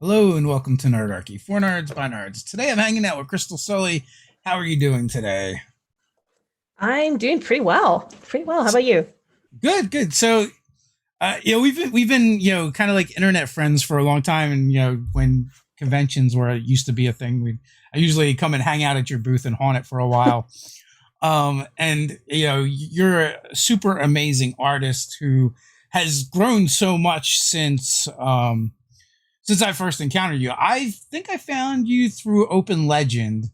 Hello and welcome to Nerdarchy, for nerds by nerds. Today I'm hanging out with Crystal Sully. How are you doing today? I'm doing pretty well. Pretty well. How about you? Good, good. So, we've been kind of like internet friends for a long time, and when conventions were used to be a thing, I usually come and hang out at your booth and haunt it for a while. And you're a super amazing artist who has grown so much since I first encountered you. I think I found you through Open Legend.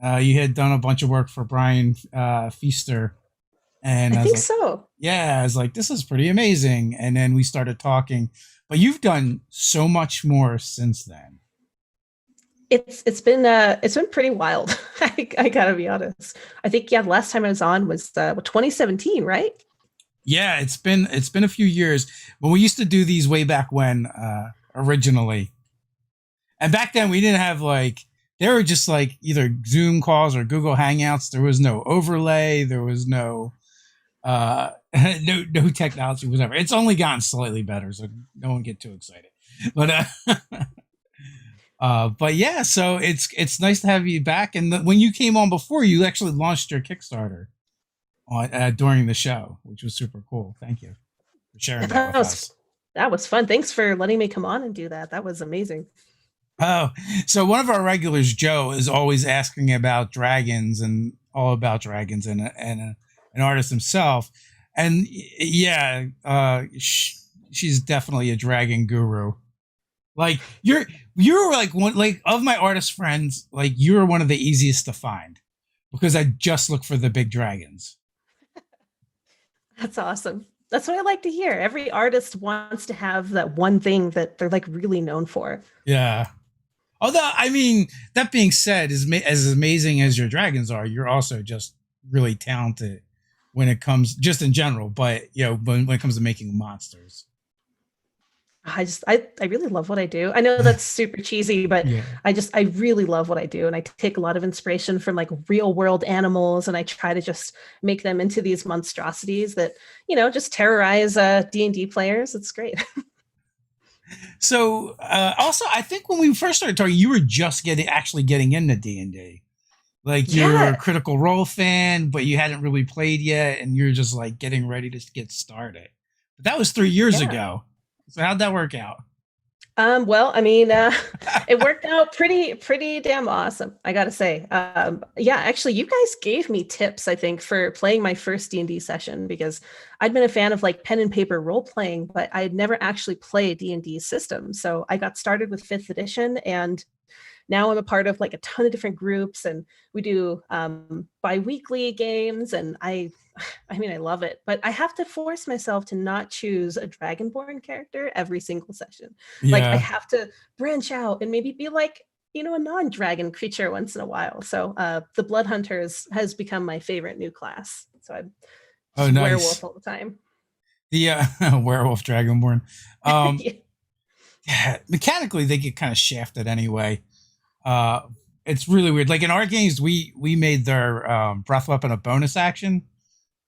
You had done a bunch of work for Brian Feaster, I and I was think like, so. "Yeah," I was like, "This is pretty amazing." And then we started talking. But you've done so much more since then. It's been pretty wild. I gotta be honest. I think the last time I was on was 2017, right? Yeah, it's been a few years. When we used to do these way back when, originally, and back then we didn't have like they were just like either Zoom calls or Google Hangouts. There was no overlay. There was no no technology, whatever. It's only gotten slightly better, so no one get too excited. But but yeah, so it's nice to have you back. And when you came on before, you actually launched your Kickstarter on during the show, which was super cool. Thank you for sharing that That with was us. that was fun. Thanks for letting me come on and do that. That was amazing. Oh, so one of our regulars, Joe, is always asking about dragons and all about dragons and an artist himself. And yeah, she's definitely a dragon guru. Like you're like one like of my artist friends, like you're one of the easiest to find because I just look for the big dragons. That's awesome. That's what I like to hear. Every artist wants to have that one thing that they're like really known for. Yeah. Although, I mean, that being said, as amazing as your dragons are, you're also just really talented when it comes, just in general. But when it comes to making monsters, I really love what I do. I know that's super cheesy, but yeah, I really love what I do. And I take a lot of inspiration from like real world animals and I try to just make them into these monstrosities that, just terrorize D&D players. It's great. so also, I think when we first started talking, you were just getting into D&D. Like you're a Yeah. Critical Role fan, but you hadn't really played yet, and you're just like getting ready to get started. But that was 3 years Yeah. ago. So how'd that work out? Well, I mean, it worked out pretty damn awesome, I gotta say. Yeah, actually, you guys gave me tips, I think, for playing my first D&D session because I'd been a fan of like pen and paper role playing, but I had never actually played D&D system. So I got started with fifth edition, and now I'm a part of like a ton of different groups, and we do bi-weekly games, and I mean, I love it, but I have to force myself to not choose a dragonborn character every single session. Like I Yeah. have to branch out and maybe be like, a non-dragon creature once in a while. So the blood hunters has become my favorite new class. So I'm Oh, just nice. werewolf all the time. The werewolf dragonborn. Um, Yeah. yeah, mechanically they get kind of shafted anyway. Uh, it's really weird. Like in our games, we made their breath weapon a bonus action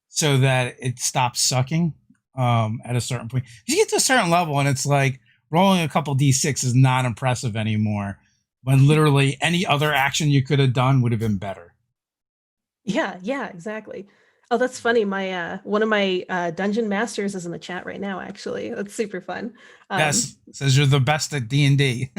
so that it stops sucking at a certain point. You get to a certain level, and it's like rolling a couple d6 is not impressive anymore. When literally any other action you could have done would have been better. Yeah, exactly. Oh, that's funny. My one of my dungeon masters is in the chat right now, actually. That's super fun. Um, Yes, says you're the best at D&D.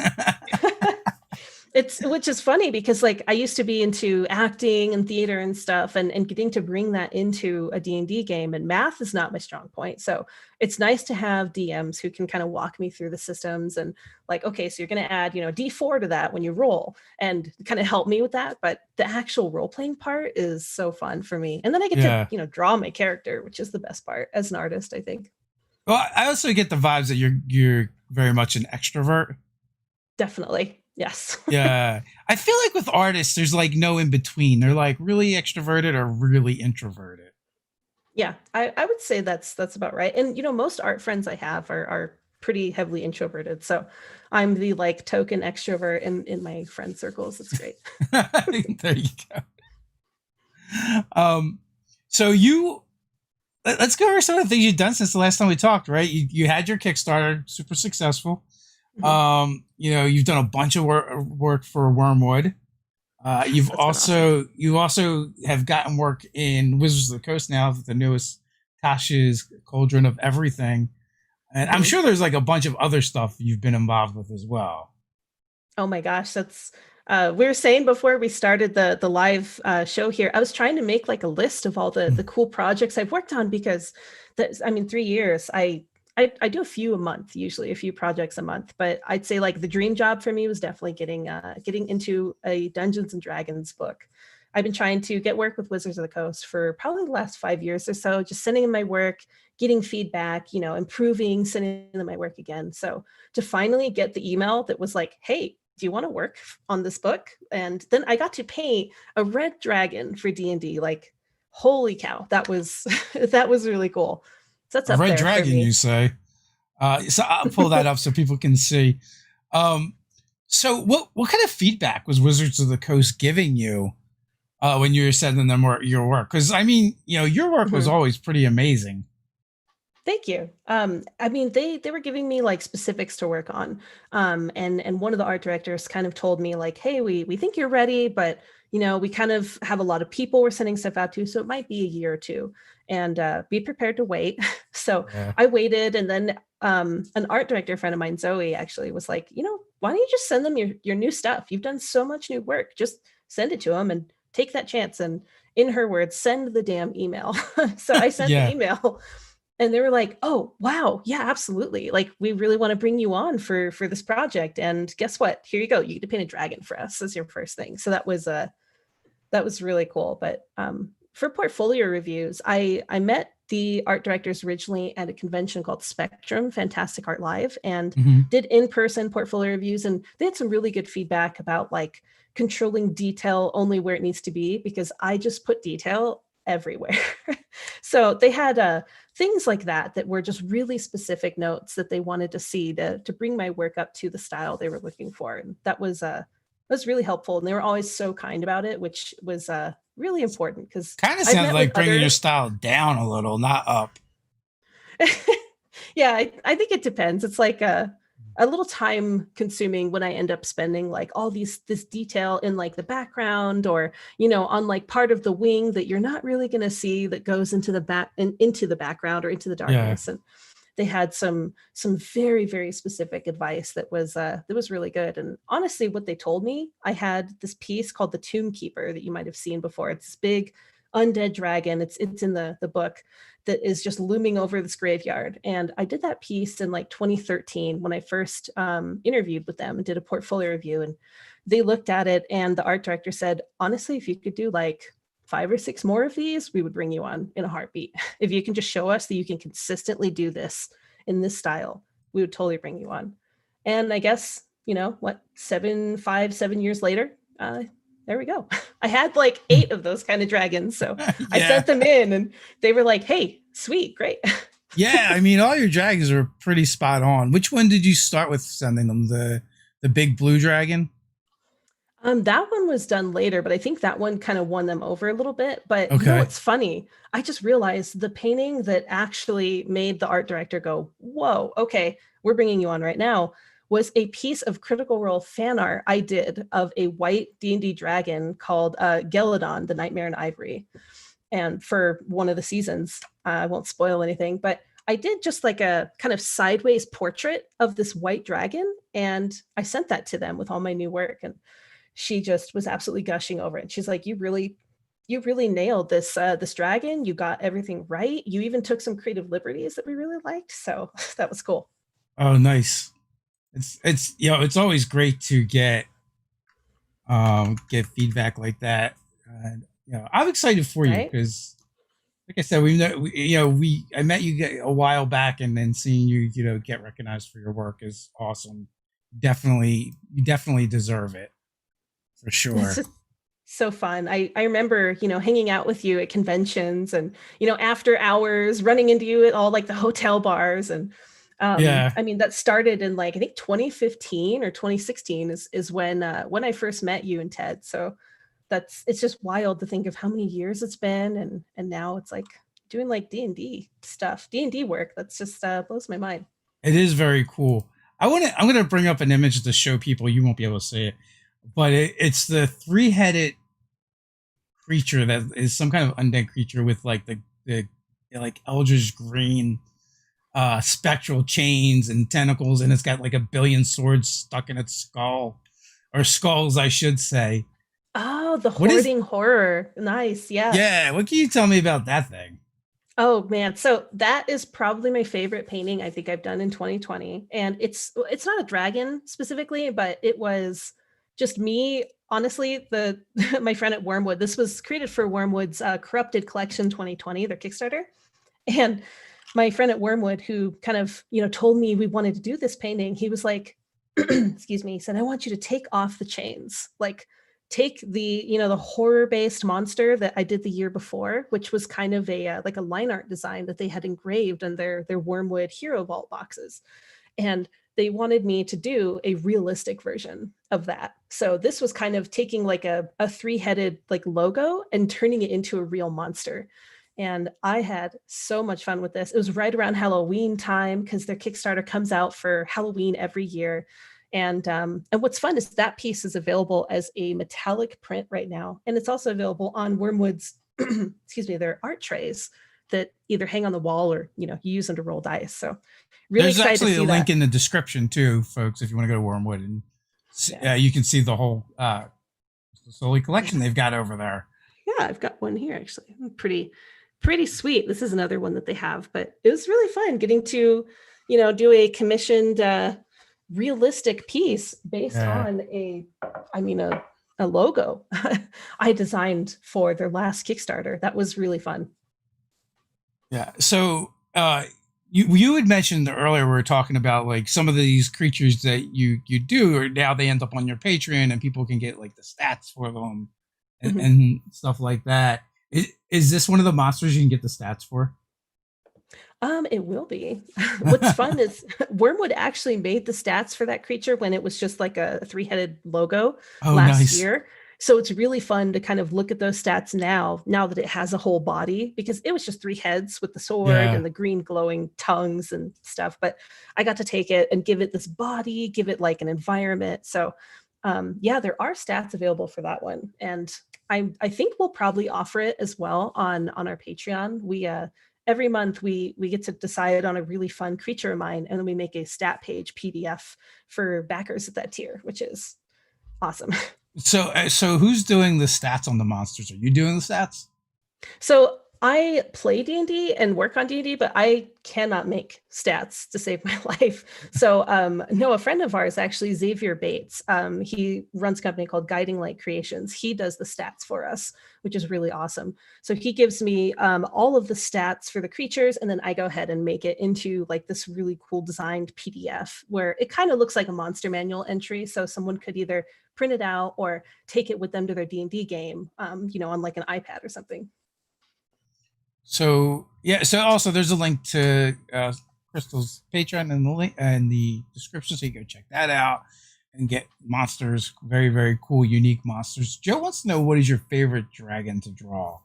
it's which is funny because like I used to be into acting and theater and stuff, and getting to bring that into a D&D game, and math is not my strong point. So it's nice to have DMs who can kind of walk me through the systems and like, okay, so you're going to add, D4 to that when you roll and kind of help me with that. But the actual role playing part is so fun for me. And then I get to, Yeah. draw my character, which is the best part as an artist, I think. Well, I also get the vibes that you're very much an extrovert. Definitely. Yes. Yeah. I feel like with artists, there's like no in between. They're like really extroverted or really introverted. Yeah, I would say that's about right. And most art friends I have are pretty heavily introverted. So I'm the like token extrovert in my friend circles. It's great. There you go. Um, so you let's go over some of the things you've done since the last time we talked. Right, you had your Kickstarter, super successful. Mhm. You've done a bunch of work for Wormwood. Yes, that's been awesome. You also have gotten work in Wizards of the Coast now, the newest Tasha's Cauldron of Everything, and I'm Mhm. sure there's like a bunch of other stuff you've been involved with as well. Oh my gosh, that's we were saying before we started the live show here. I was trying to make like a list of all the cool projects I've worked on because that I mean 3 years I do a few a month, usually a few projects a month, but I'd say like the dream job for me was definitely getting into a Dungeons and Dragons book. I've been trying to get work with Wizards of the Coast for probably the last 5 years or so, just sending in my work, getting feedback, improving, sending in my work again. So to finally get the email that was like, hey, do you want to work on this book? And then I got to paint a red dragon for D&D. Like, holy cow, that was that was really cool. So that's A up red there for dragon, you me. say? So I'll pull that up so people can see. Um, so what kind of feedback was Wizards of the Coast giving you when you were sending them your work? Because I mean, your work was Mhm. always pretty amazing. Thank you. I mean, they were giving me like specifics to work on, and one of the art directors kind of told me like, "Hey, we think you're ready, but we kind of have a lot of people we're sending stuff out to, so it might be a year or two, and be prepared to wait." So Yeah, I waited, and then an art director friend of mine, Zoe, actually was like, why don't you just send them your new stuff? You've done so much new work. Just send it to them and take that chance. And in her words, send the damn email. So I sent the yeah, email and they were like, "Oh, wow. Yeah, absolutely. Like we really want to bring you on for this project. And guess what? Here you go. You get to paint a dragon for us as your first thing." So that was really cool. But for portfolio reviews, I met the art directors originally at a convention called Spectrum Fantastic Art Live and hmm did in-person portfolio reviews, and they had some really good feedback about like controlling detail only where it needs to be because I just put detail everywhere. So they had things like that were just really specific notes that they wanted to see to bring my work up to the style they were looking for, and that was really helpful. And they were always so kind about it, which was really important because kind of I've sounds met with like bringing your other. style down a little, not up. Yeah, I think it depends. It's like a little time consuming when I end up spending like all this detail in like the background or on like part of the wing that you're not really going to see that goes into the into the background or into the Yeah, darkness. And they had some very very specific advice that was really good. And honestly, what they told me, I had this piece called the Tomb Keeper that you might have seen before. It's this big undead dragon. It's in the book that is just looming over this graveyard. And I did that piece in like 2013 when I first interviewed with them and did a portfolio review. And they looked at it, and the art director said, honestly, if you could do like 5 or 6 more of these, we would bring you on in a heartbeat. If you can just show us that you can consistently do this in this style, we would totally bring you on. And I guess, what, 7 years later, there we go. I had like 8 of those kind of dragons. So I yeah, sent them in and they were like, hey, sweet, great. yeah. I mean, all your dragons are pretty spot on. Which one did you start with sending them? The big blue dragon. That one was done later, but I think that one kind of won them over a little bit. But Okay. what's funny? I just realized the painting that actually made the art director go, "Whoa, okay, we're bringing you on right now," was a piece of Critical Role fan art I did of a white D&D dragon called Geladon, the Nightmare in Ivory. And for one of the seasons, I won't spoil anything, but I did just like a kind of sideways portrait of this white dragon, and I sent that to them with all my new work. And she just was absolutely gushing over it. She's like, you really nailed this dragon. You got everything right. You even took some creative liberties that we really liked. So that was cool. Oh, nice. It's it's always great to get feedback like that. And I'm excited for you Right? because, like I said, we know we I met you a while back, and then seeing you get recognized for your work is awesome. You definitely deserve it for It's sure. just so fun. I remember, hanging out with you at conventions and, after hours, running into you at all like the hotel bars. And Yeah, I mean, that started in like, I think 2015 or 2016 is when I first met you and Ted. So it's just wild to think of how many years it's been. And now it's like doing like D&D stuff, D&D work. That's just blows my mind. it is very cool. I'm gonna bring up an image to show people. You won't be able to see it, but it's the three-headed creature that is some kind of undead creature with like the like eldritch green spectral chains and tentacles, and it's got like a billion swords stuck in its skull, or skulls, I should say. Oh, the What is? hoarding horror. Nice. Yeah. Yeah, what can you tell me about that thing? Oh man, so that is probably my favorite painting I think I've done in 2020. And it's not a dragon specifically, but it was just me. Honestly, the my friend at Wormwood, this was created for Wormwood's Corrupted Collection 2020, their Kickstarter. And my friend at Wormwood, who kind of, told me we wanted to do this painting, he was like, excuse me, he said, I want you to take off the chains. Like, take the horror based monster that I did the year before, which was kind of a like a line art design that they had engraved on their Wormwood Hero Vault boxes, and they wanted me to do a realistic version of that. So this was kind of taking like a three-headed like logo and turning it into a real monster. And I had so much fun with this. It was right around Halloween time because their Kickstarter comes out for Halloween every year. And what's fun is that piece is available as a metallic print right now, and it's also available on Wormwood's, excuse me, their art trays that either hang on the wall or you use them to roll dice. So really There's excited to actually a see link that. in the description too, folks, if you want to go to Wormwood and Yeah, you can see the whole Sully yeah, collection they've got over there. yeah. I've got one here actually. Pretty sweet. This is another one that they have, but it was really fun getting to, do a commissioned realistic piece based Yeah. on I mean, a logo I designed for their last Kickstarter. That was really fun. Yeah. So you had mentioned earlier we were talking about like some of these creatures that you do, or now they end up on your Patreon and people can get like the stats for them Mhm. and stuff like that. Is this one of the monsters you can get the stats for? It will be. What's fun is Wormwood actually made the stats for that creature when it was just like a three-headed logo Oh, last nice. year. So it's really fun to kind of look at those stats now that it has a whole body, because it was just three heads with the sword Yeah. and the green glowing tongues and stuff. But I got to take it and give it this body, give it like an environment. So yeah, there are stats available for that one. And I think we'll probably offer it as well on our Patreon. We every month we get to decide on a really fun creature of mine, and then we make a stat page PDF for backers at that tier, which is awesome. So who's doing the stats on the monsters? Are you doing the stats? So I play D&D and work on D&D, but I cannot make stats to save my life. So no, a friend of ours, actually, Xavier Bates, he runs a company called Guiding Light Creations. He does the stats for us, which is really awesome. So he gives me all of the stats for the creatures, and then I go ahead and make it into like this really cool designed PDF where it kind of looks like a monster manual entry. So someone could either print it out or take it with them to their D&D game, on like an iPad or something. So yeah. So also there's a link to Crystal's Patreon in the link and the description, so you go check that out and get monsters. Very very cool, unique monsters. Joe wants to know, what is your favorite dragon to draw?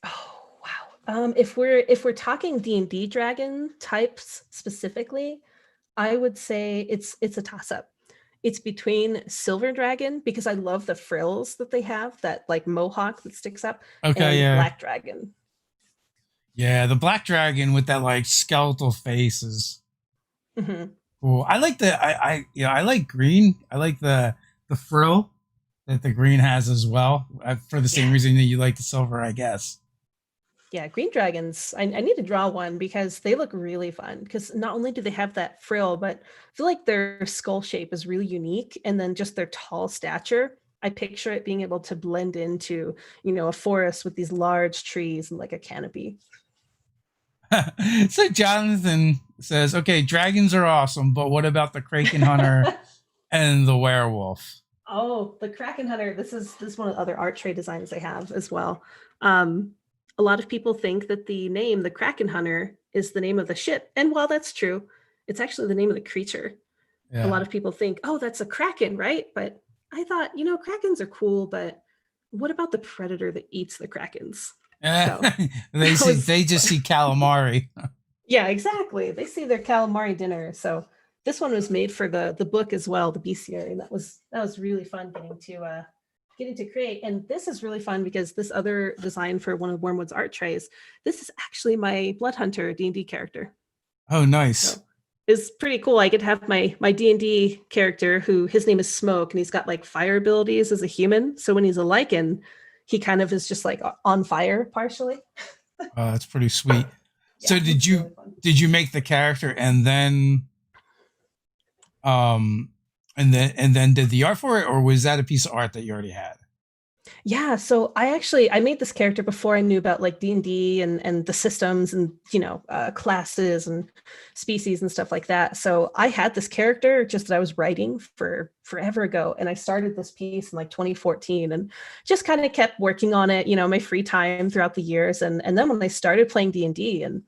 Oh wow. If we're talking D&D dragon types specifically, I would say it's a toss up. It's between silver dragon, because I love the frills that they have, that like mohawk that sticks up, Okay, and yeah, black dragon. yeah. The black dragon with that like skeletal face is Mhm. cool. I like I like green. I like the frill that the green has as well, for the same Yeah. reason that you like the silver, I guess. Yeah, green dragons. I need to draw one because they look really fun. Because not only do they have that frill, but I feel like their skull shape is really unique. And then just their tall stature. I picture it being able to blend into, a forest with these large trees and like a canopy. So Jonathan says, "Okay, dragons are awesome, but what about the Kraken Hunter and the werewolf?" Oh, the Kraken Hunter. This is one of the other art tray designs they have as well. Um, a lot of people think that the name, the Kraken Hunter, is the name of the ship. And while that's true, it's actually the name of the creature. A lot Yeah. of people think, oh, that's a kraken, right? But I thought, krakens are cool, but what about the predator that eats the krakens? So they that see was, they just see calamari. yeah, exactly. They see their calamari dinner. So This one was made for the book as well, the bestiary, and that was really fun getting to create. And this is really fun because this other design for one of Wormwood's art trays, this is actually my Blood Hunter D&D character. Oh, nice. So it's pretty cool. I get to have my D&D character who his name is Smoke, and he's got like fire abilities as a human. So when he's a Lycan, he kind of is just like on fire partially. That's pretty sweet. Yeah, So really did you make the character um and then did the art for it, or was that a piece of art that you already had? Yeah, so I made this character before I knew about like D&D and the systems and classes and species and stuff like that. So I had this character just that I was writing for forever ago, and I started this piece in like 2014 and just kind of kept working on it, my free time throughout the years. And then when I started playing D&D and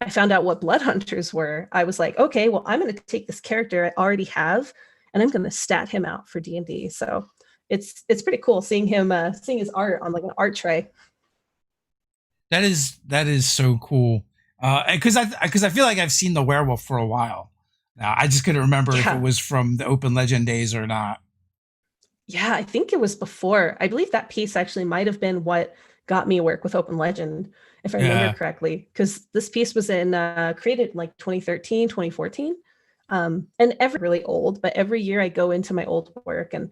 I found out what blood hunters were, I was like, okay, well, I'm going to take this character I already have and I'm going to stat him out for D&D. So it's pretty cool seeing him seeing his art on like an art tray. That is so cool. Because I feel like I've seen the werewolf for a while now. I just couldn't remember if it Yeah. was from the Open Legend days or not. Yeah, I think it was before. I believe that piece actually might have been what got me work with Open Legend, if I remember Yeah. correctly, because this piece was in created in like 2013, 2014. And every really old, but every year I go into my old work and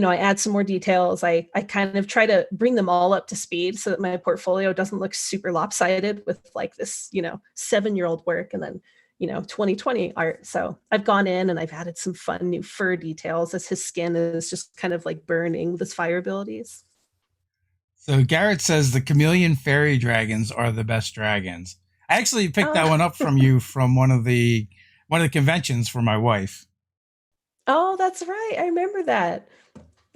I add some more details. I kind of try to bring them all up to speed so that my portfolio doesn't look super lopsided with like this 7-year-old work and then 2020 art. So I've gone in and I've added some fun new fur details as his skin is just kind of like burning with fire abilities. So Garrett says the chameleon fairy dragons are the best dragons. I actually picked that Oh, one up from you from one of the conventions for my wife. oh, that's right. I remember that.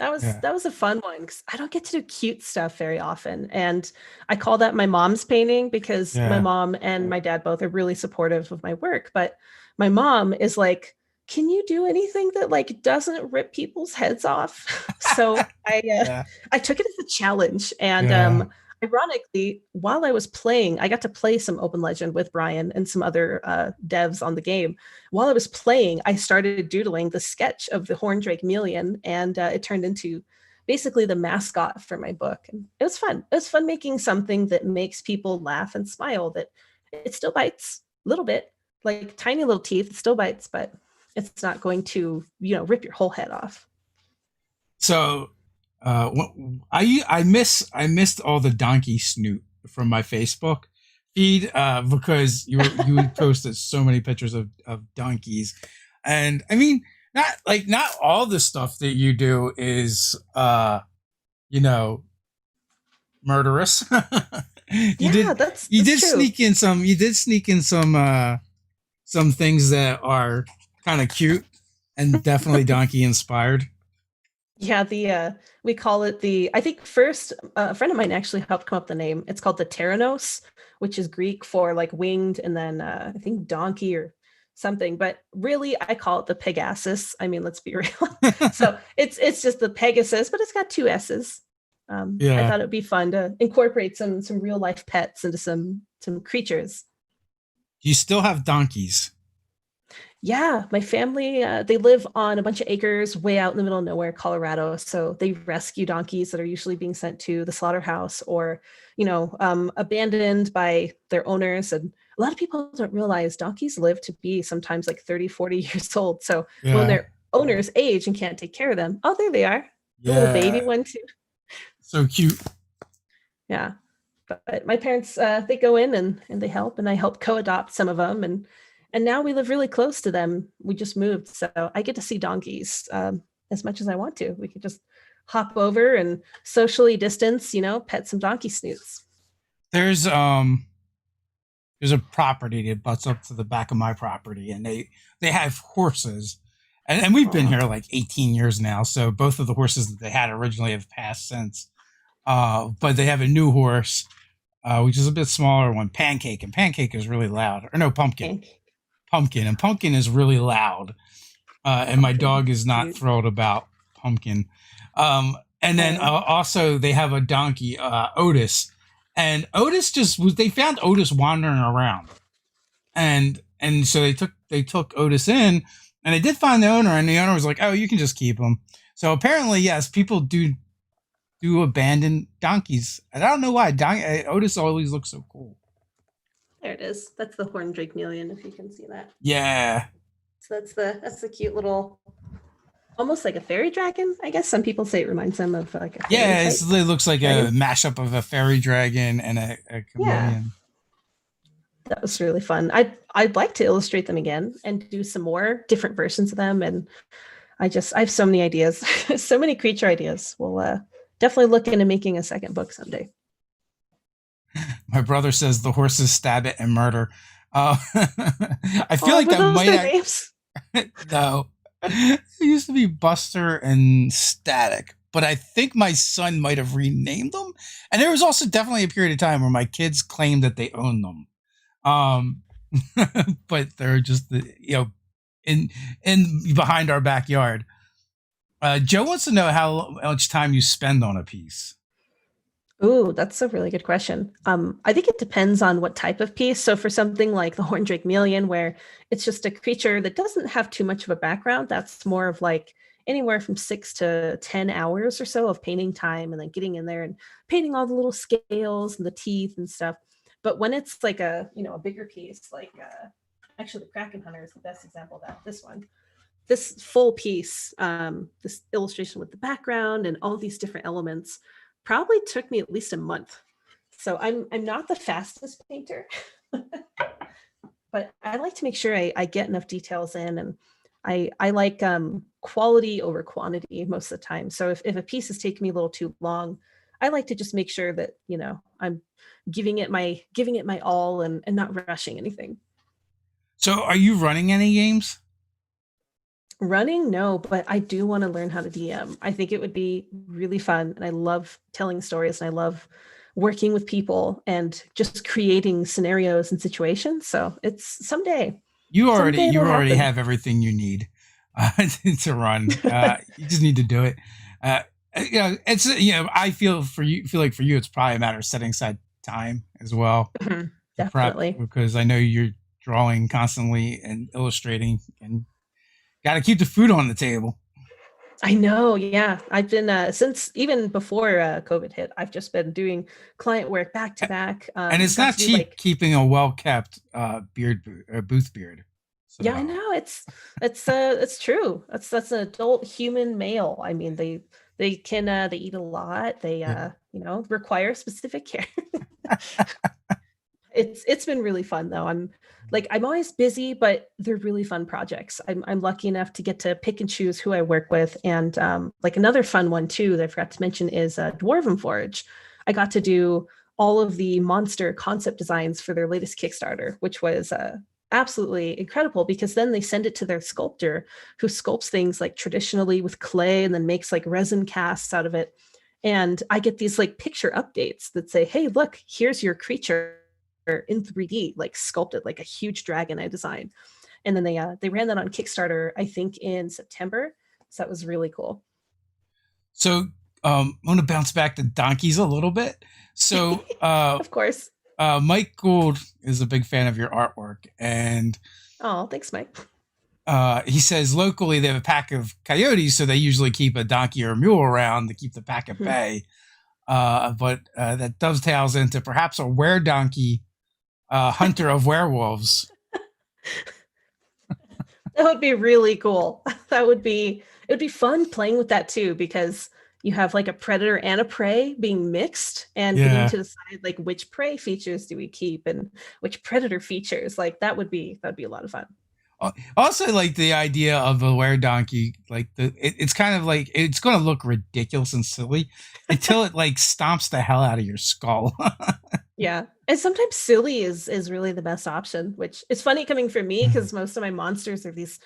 Yeah. That was a fun one because I don't get to do cute stuff very often. And I call that my mom's painting because my Yeah. mom and my dad both are really supportive of my work. But my mom is like, can you do anything that like doesn't rip people's heads off? So Yeah. I took it as a challenge. And Yeah. ironically, while I was playing, I got to play some Open Legend with Brian and some other devs on the game. While I was playing, I started doodling the sketch of the horn drake chameleon, and it turned into basically the mascot for my book. And it was fun. It was fun making something that makes people laugh and smile. That it still bites a little bit, like tiny little teeth. It still bites, but it's not going to rip your whole head off. So I missed all the donkey snoot from my Facebook feed because you would posted so many pictures of donkeys, and I mean not all the stuff that you do is you know murderous. you Yeah, did you that's did true. sneak in some things that are kind of cute and definitely donkey inspired. Yeah, the we call it the I think first a friend of mine actually helped come up with the name. It's called the Terranos, which is Greek for like winged and then I think donkey or something, but really I call it the Pegasus. I mean, let's be real. So it's just the Pegasus, but it's got two S's. I Yeah. thought it'd be fun to incorporate some real life pets into some creatures. You still have donkeys. Yeah, my family, they live on a bunch of acres way out in the middle of nowhere, Colorado. So they rescue donkeys that are usually being sent to the slaughterhouse or, abandoned by their owners. And a lot of people don't realize donkeys live to be sometimes like 30, 40 years old. So when Yeah. their owners age and can't take care of them, oh, there they are. The little baby Yeah. one, too. So cute. Yeah. But my parents, they go in and they help, and I help co-adopt some of them. And now we live really close to them. We just moved, so I get to see donkeys as much as I want to. We could just hop over and socially distance, pet some donkey snoots. There's there's a property that butts up to the back of my property, and they have horses, and we've been Aw. here like 18 years now. So both of the horses that they had originally have passed since. But they have a new horse, which is a bit smaller one, Pancake, and Pancake is really loud. Or no, Pumpkin, Pancake, Pumpkin, and Pumpkin is really loud. And my pumpkin, dog is not cute. thrilled about Pumpkin. And then Oh, also they have a donkey, Otis, and Otis just was. They found Otis wandering around, and and so they took Otis in, and they did find the owner, and the owner was like, "Oh, you can just keep him." So apparently, yes, people do abandon donkeys, and I don't know why. Otis always looks so cool. There it is. That's the horn drake-melian, if you can see that. Yeah, So that's the cute little, almost like a fairy dragon. I guess some people say it reminds them of like a fairy yeah, type it looks like a dragon. mashup of a fairy dragon and a Yeah, chameleon. that was really fun. I'd like to illustrate them again and do some more different versions of them. And I have so many ideas, so many creature ideas. We'll definitely look into making a second book someday. My brother says the horses stab it and murder. I feel Oh, like were that those might their names? no. It used to be Buster and Static, but I think my son might have renamed them. And there was also definitely a period of time where my kids claimed that they owned them. Um, but they're just in behind our backyard. Joe wants to know how much time you spend on a piece. Ooh, that's a really good question. I think it depends on what type of piece. So for something like the horn drake-melian, where it's just a creature that doesn't have too much of a background, that's more of like anywhere from 6 to 10 hours or so of painting time, and then getting in there and painting all the little scales and the teeth and stuff. But when it's like a bigger piece, like actually the Kraken Hunter is the best example of that. This full piece, this illustration with the background and all these different elements, probably took me at least a month. So I'm not the fastest painter, but I like to make sure I get enough details in, and I like quality over quantity most of the time. So if a piece is taking me a little too long, I like to just make sure that I'm giving it my all, and not rushing anything. So, are you running any games? Running, no, but I do want to learn how to DM. I think it would be really fun. And I love telling stories, and I love working with people and just creating scenarios and situations. So it's someday, You already someday you it'll already happen. have everything you need to run. You just need to do it. Uh, it's I feel like for you, it's probably a matter of setting aside time as well Mhm. to prep, Definitely. because I know you're drawing constantly and illustrating, and got to keep the food on the table. I know. Yeah. I've been, since even before COVID hit, I've just been doing client work back to back. And it's Got not to do cheap like, keeping a well kept booth beard. yeah, I So know it's true. That's an adult human male. I mean, they eat a lot. They yeah. require specific care. It's been really fun though. I'm always busy, but they're really fun projects. I'm lucky enough to get to pick and choose who I work with, and like another fun one too that I forgot to mention is Dwarven Forge. I got to do all of the monster concept designs for their latest Kickstarter, which was absolutely incredible, because then they send it to their sculptor, who sculpts things like traditionally with clay and then makes like resin casts out of it. And I get these like picture updates that say, hey, look, here's your creature in 3D, like sculpted like a huge dragon I designed. And then they ran that on Kickstarter, I think in September. So that was really cool. so I want to bounce back to donkeys a little bit. So Of course. Mike Gould is a big fan of your artwork, and Oh, thanks, Mike. he says locally they have a pack of coyotes, so they usually keep a donkey or a mule around to keep the pack at bay. But that dovetails into perhaps a were donkey hunter of werewolves. That would be really cool. It would be fun playing with that too, because you have like a predator and a prey being mixed, and getting Yeah. to decide like which prey features do we keep and which predator features. Like that'd be a lot of fun. Also, like the idea of a were donkey, like it's kind of like it's going to look ridiculous and silly until it like stomps the hell out of your skull. Yeah. And sometimes silly is really the best option, which is funny coming from me, because most of my monsters are these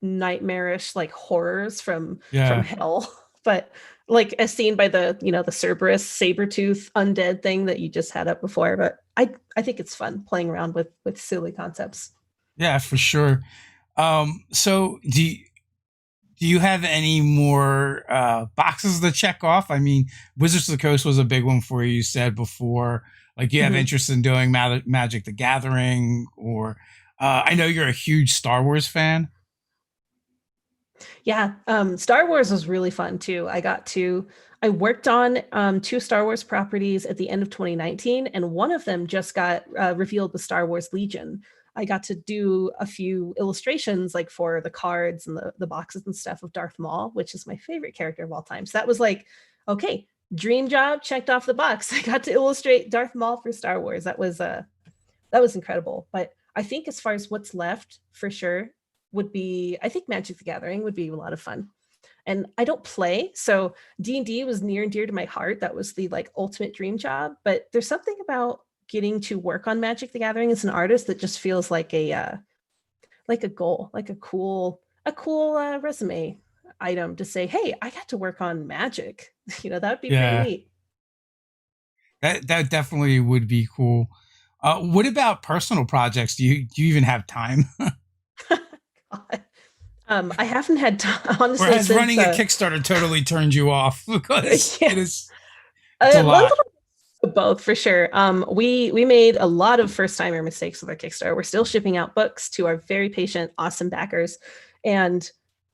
nightmarish like horrors from Yeah. hell. But like as seen by the Cerberus saber-tooth undead thing that you just had up before. But I think it's fun playing around with silly concepts. Yeah, for sure. So do you have any more boxes to check off? I mean, Wizards of the Coast was a big one for you. You said before. Like, you have Mhm. interest in doing Magic the Gathering, or I know you're a huge Star Wars fan. Yeah, Star Wars was really fun too. I worked on two Star Wars properties at the end of 2019, and one of them just got revealed with Star Wars Legion. I got to do a few illustrations, like for the cards and the boxes and stuff of Darth Maul, which is my favorite character of all time. So that was like, okay, dream job checked off the box. I got to illustrate Darth Maul for Star Wars. That was incredible. But I think as far as what's left, for sure, would be I think Magic the Gathering would be a lot of fun. And I don't play, so D&D was near and dear to my heart. That was the like ultimate dream job. But there's something about getting to work on Magic the Gathering as an artist that just feels like a goal, like a cool resume item to say, hey, I got to work on Magic. That would be pretty Yeah, neat. that definitely would be cool. What about personal projects? Do you even have time? God. I haven't had time, Or honestly, has since running a Kickstarter totally turned you off? Because yeah, it's a a little lot. of both for sure. We made a lot of first timer mistakes with our Kickstarter. We're still shipping out books to our very patient, awesome backers, and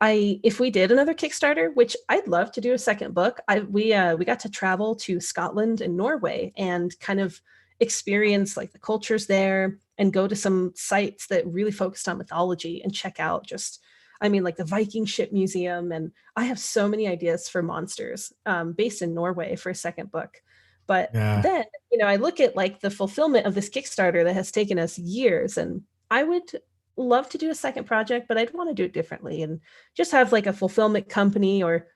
if we did another Kickstarter, which I'd love to do a second book, we got to travel to Scotland and Norway and kind of experience like the cultures there and go to some sites that really focused on mythology and check out just I mean, like the Viking ship museum. And I have so many ideas for monsters based in Norway for a second book. But Yeah. then, I look at like the fulfillment of this Kickstarter that has taken us years, and I would love to do a second project, but I'd want to do it differently and just have like a fulfillment company or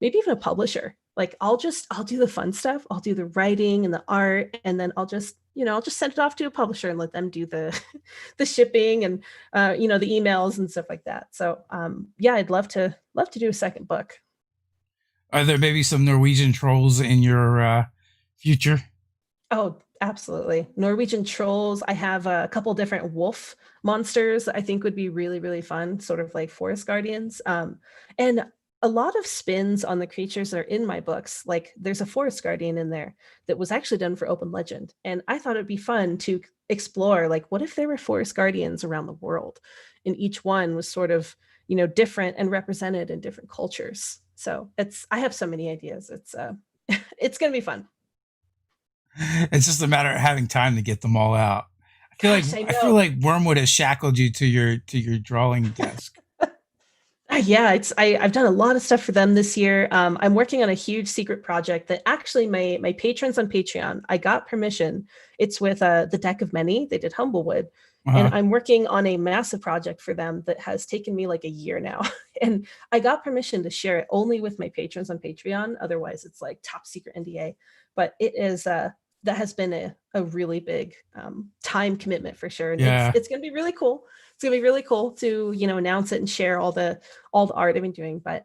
maybe even a publisher. Like I'll do the fun stuff. I'll do the writing and the art, and then I'll just send it off to a publisher and let them do the the shipping and the emails and stuff like that. So yeah, I'd love to do a second book. Are there maybe some Norwegian trolls in your future? Oh, absolutely. Norwegian trolls. I have a couple different wolf monsters that I think would be really, really fun, sort of like forest guardians. And a lot of spins on the creatures that are in my books. Like there's a forest guardian in there that was actually done for Open Legend. And I thought it'd be fun to explore, like, what if there were forest guardians around the world? And each one was sort of, different and represented in different cultures. So I have so many ideas. It's going to be fun. It's just a matter of having time to get them all out. Gosh, I I feel know. like Wormwood has shackled you to your drawing desk. Yeah, I've done a lot of stuff for them this year. I'm working on a huge secret project that actually my patrons on Patreon, I got permission. It's with the Deck of Many. They did Humblewood, and Uh-huh. I'm working on a massive project for them that has taken me like a year now. And I got permission to share it only with my patrons on Patreon. Otherwise, it's like top secret NDA. But it is that has been a really big time commitment for sure, and Yeah. it's going to be really cool. It's gonna be really cool to announce it and share all the art I've been doing. But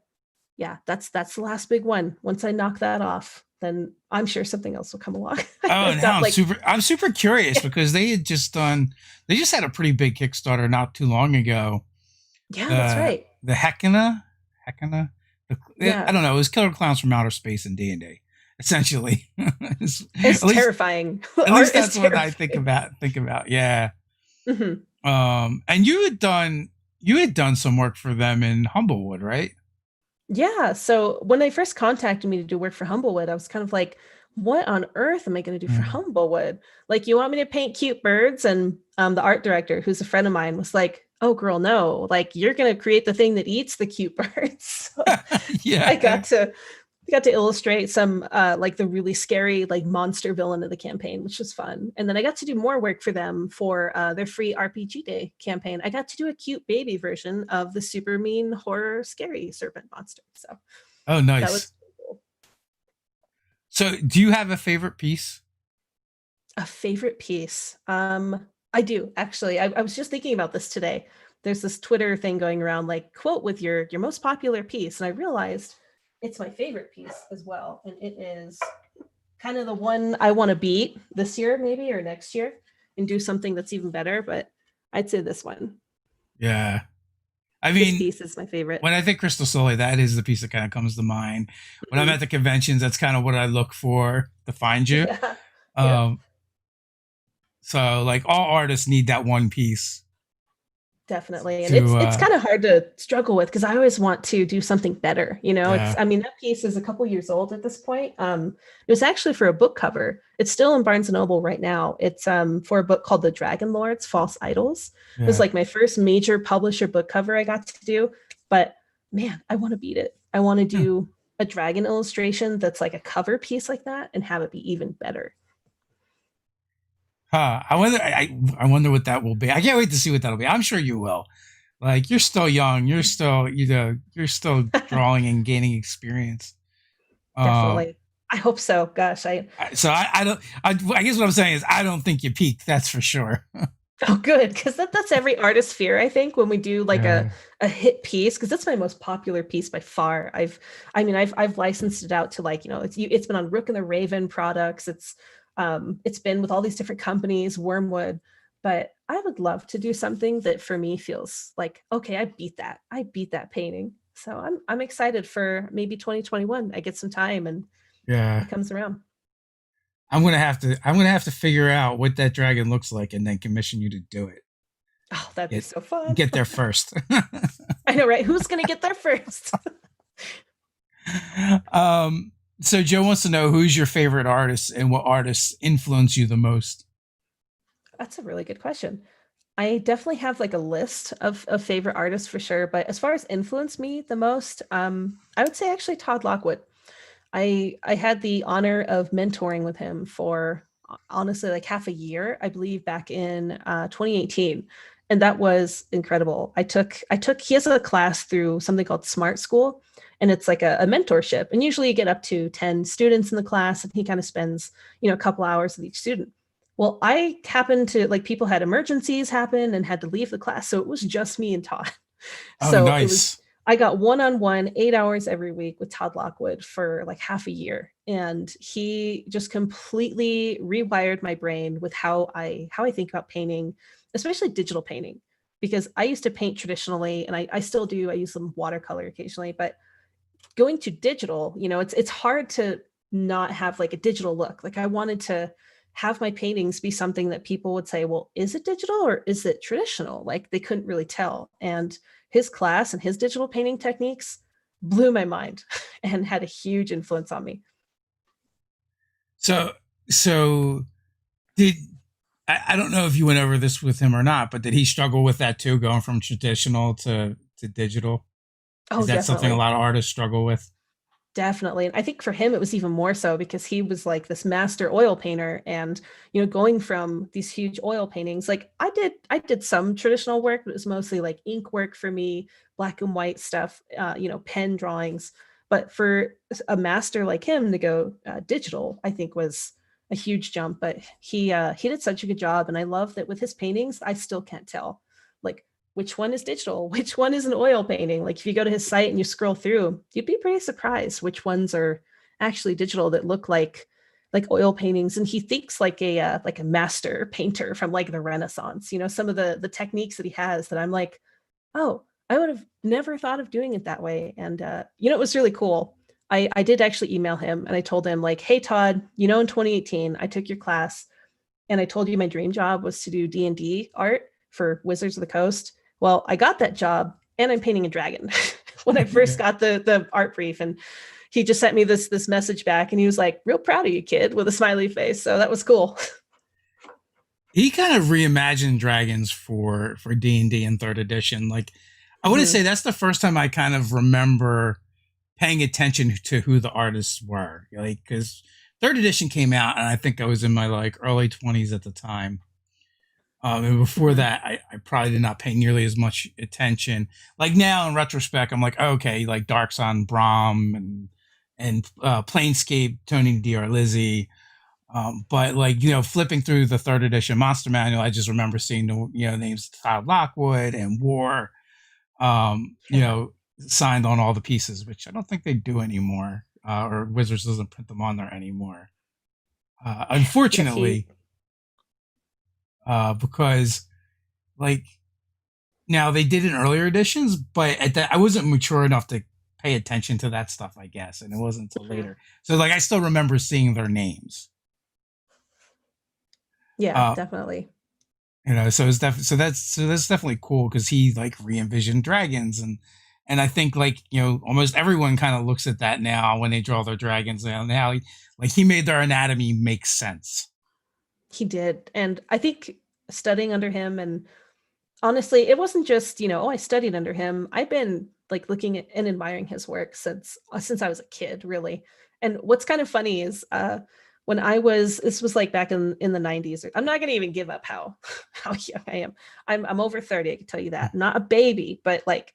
yeah, that's the last big one. Once I knock that off, then I'm sure something else will come along. Oh, I've now got like I'm super curious because they just had a pretty big Kickstarter not too long ago. yeah, that's The right. Hecana. I Yeah, don't know. It was Killer Clowns from Outer Space and D&D, essentially. it's At least terrifying. at least Art is that's what I terrifying. think about. Yeah. Mhm. And you had done some work for them in Humblewood, right? Yeah. So when they first contacted me to do work for Humblewood, I was kind of like, what on earth am I going to do for Mm. Humblewood? Like, you want me to paint cute birds? And the art director, who's a friend of mine, was like, oh, girl, no. Like, you're going to create the thing that eats the cute birds. So I Yeah. got to illustrate some like the really scary like monster villain of the campaign, which was fun. And then I got to do more work for them for their free RPG Day campaign. I got to do a cute baby version of the super mean horror scary serpent monster. So Oh, that was nice. cool. So, do you have a favorite piece? A favorite piece. I do actually. I was just thinking about this today. There's this Twitter thing going around, like quote with your most popular piece, and I realized it's my favorite piece as well, and it is kind of the one I want to beat this year, maybe, or next year, and do something that's even better. But I'd say this one. Yeah. I This mean, piece is my favorite. when I think Crystal Sully, that is the piece that kind of comes to mind. When I'm Mhm. at the conventions, that's kind of what I look for to find you. Yeah. Yep. Um, So like all artists need that one piece Definitely. And to it's kind of hard to struggle with because I always want to do something better. It's yeah. I mean, that piece is a couple years old at this point. It was actually for a book cover. It's still in Barnes and Noble right now. It's for a book called The Dragon Lords, False Idols. It was Yeah. like my first major publisher book cover I got to do. But man, I want to beat it. I want to Hmm. do a dragon illustration that's like a cover piece like that and have it be even better. Huh. I wonder what that will be. I can't wait to see what that'll be. I'm sure you will. Like you're still young. You're still you're still drawing and gaining experience. Um Definitely. I hope so. Gosh, so I don't I guess what I'm saying is I don't think you peaked, that's for sure. Oh, good, because that's every artist's fear, I think, when we do like Yeah. a hit piece, because that's my most popular piece by far. I've licensed it out to like it's been on Rook and the Raven products. It's been with all these different companies, Wormwood, but I would love to do something that for me feels like okay, I beat that painting. So I'm excited for maybe 2021. I get some time and Yeah. it comes around. I'm gonna have to figure out what that dragon looks like and then commission you to do it. Oh, that'd be Get so fun. get there first. I know, right? Who's gonna get there first? um so Joe wants to know who's your favorite artist and what artists influence you the most. That's a really good question. I definitely have like a list of favorite artists for sure, but as far as influenced me the most, I would say actually Todd Lockwood. I had the honor of mentoring with him for honestly like half a year, I believe, back in 2018, and that was incredible. I took he has a class through something called Smart School, and it's like a mentorship, and usually you get up to 10 students in the class, and he kind of spends a couple hours with each student. Well, I happened to like people had emergencies happen and had to leave the class, so it was just me and Todd. Oh, So it was nice. I got one-on-one 8 hours every week with Todd Lockwood for like half a year. And he just completely rewired my brain with how I think about painting, especially digital painting. Because I used to paint traditionally and I still do. I use some watercolor occasionally, but going to digital, it's hard to not have like a digital look. Like I wanted to have my paintings be something that people would say, well, is it digital or is it traditional? Like they couldn't really tell. And his class and his digital painting techniques blew my mind and had a huge influence on me. So so did I don't know if you went over this with him or not, but did he struggle with that too, going from traditional to digital? Is Oh, that something a definitely. lot of artists struggle with? Definitely. And I think for him, it was even more so because he was like this master oil painter and, going from these huge oil paintings, like I did some traditional work, but it was mostly like ink work for me, black and white stuff, pen drawings. But for a master like him to go digital, I think was a huge jump. But he did such a good job. And I love that with his paintings, I still can't tell like which one is digital, which one is an oil painting. Like if you go to his site and you scroll through, you'd be pretty surprised which ones are actually digital that look like oil paintings. And he thinks like a master painter from like the Renaissance. Some of the techniques that he has that I'm like, oh, I would have never thought of doing it that way. And it was really cool. I did actually email him and I told him like, hey Todd, in 2018 I took your class and I told you my dream job was to do D&D art for Wizards of the Coast. Well, I got that job and I'm painting a dragon when I first Yeah. got the art brief. And he just sent me this message back and he was like, real proud of you, kid, with a smiley face. So that was cool. He kind of reimagined dragons for D&D in third edition. Like I want to Mhm. say that's the first time I kind of remember paying attention to who the artists were. Like cuz third edition came out and I think I was in my like early 20s at the time. And before Mhm. that, I probably did not pay nearly as much attention. Like now, in retrospect, I'm like, okay, like Dark Sun, Brahm, and Planescape, Tony Lizzie. But like flipping through the third edition Monster Manual, I just remember seeing the names Todd Lockwood and War, Yeah. signed on all the pieces, which I don't think they do anymore, or Wizards doesn't print them on there anymore. Yeah. He Unfortunately, because like now they did in earlier editions, but at that I wasn't mature enough to pay attention to that stuff, I guess, and it wasn't until Mhm. later. So like I still remember seeing their names. Yeah, Uh, definitely. so it's definitely that's definitely cool because he like re-envisioned dragons and I think like almost everyone kind of looks at that now when they draw their dragons and how he made their anatomy make sense. He did. And I think studying under him, and honestly, it wasn't just, oh, I studied under him. I've been like looking at and admiring his work since I was a kid, really. And what's kind of funny is when this was like back in the 90s. I'm not going to even give up how how young I am. I'm over 30, I can tell you that. Not a baby, but like,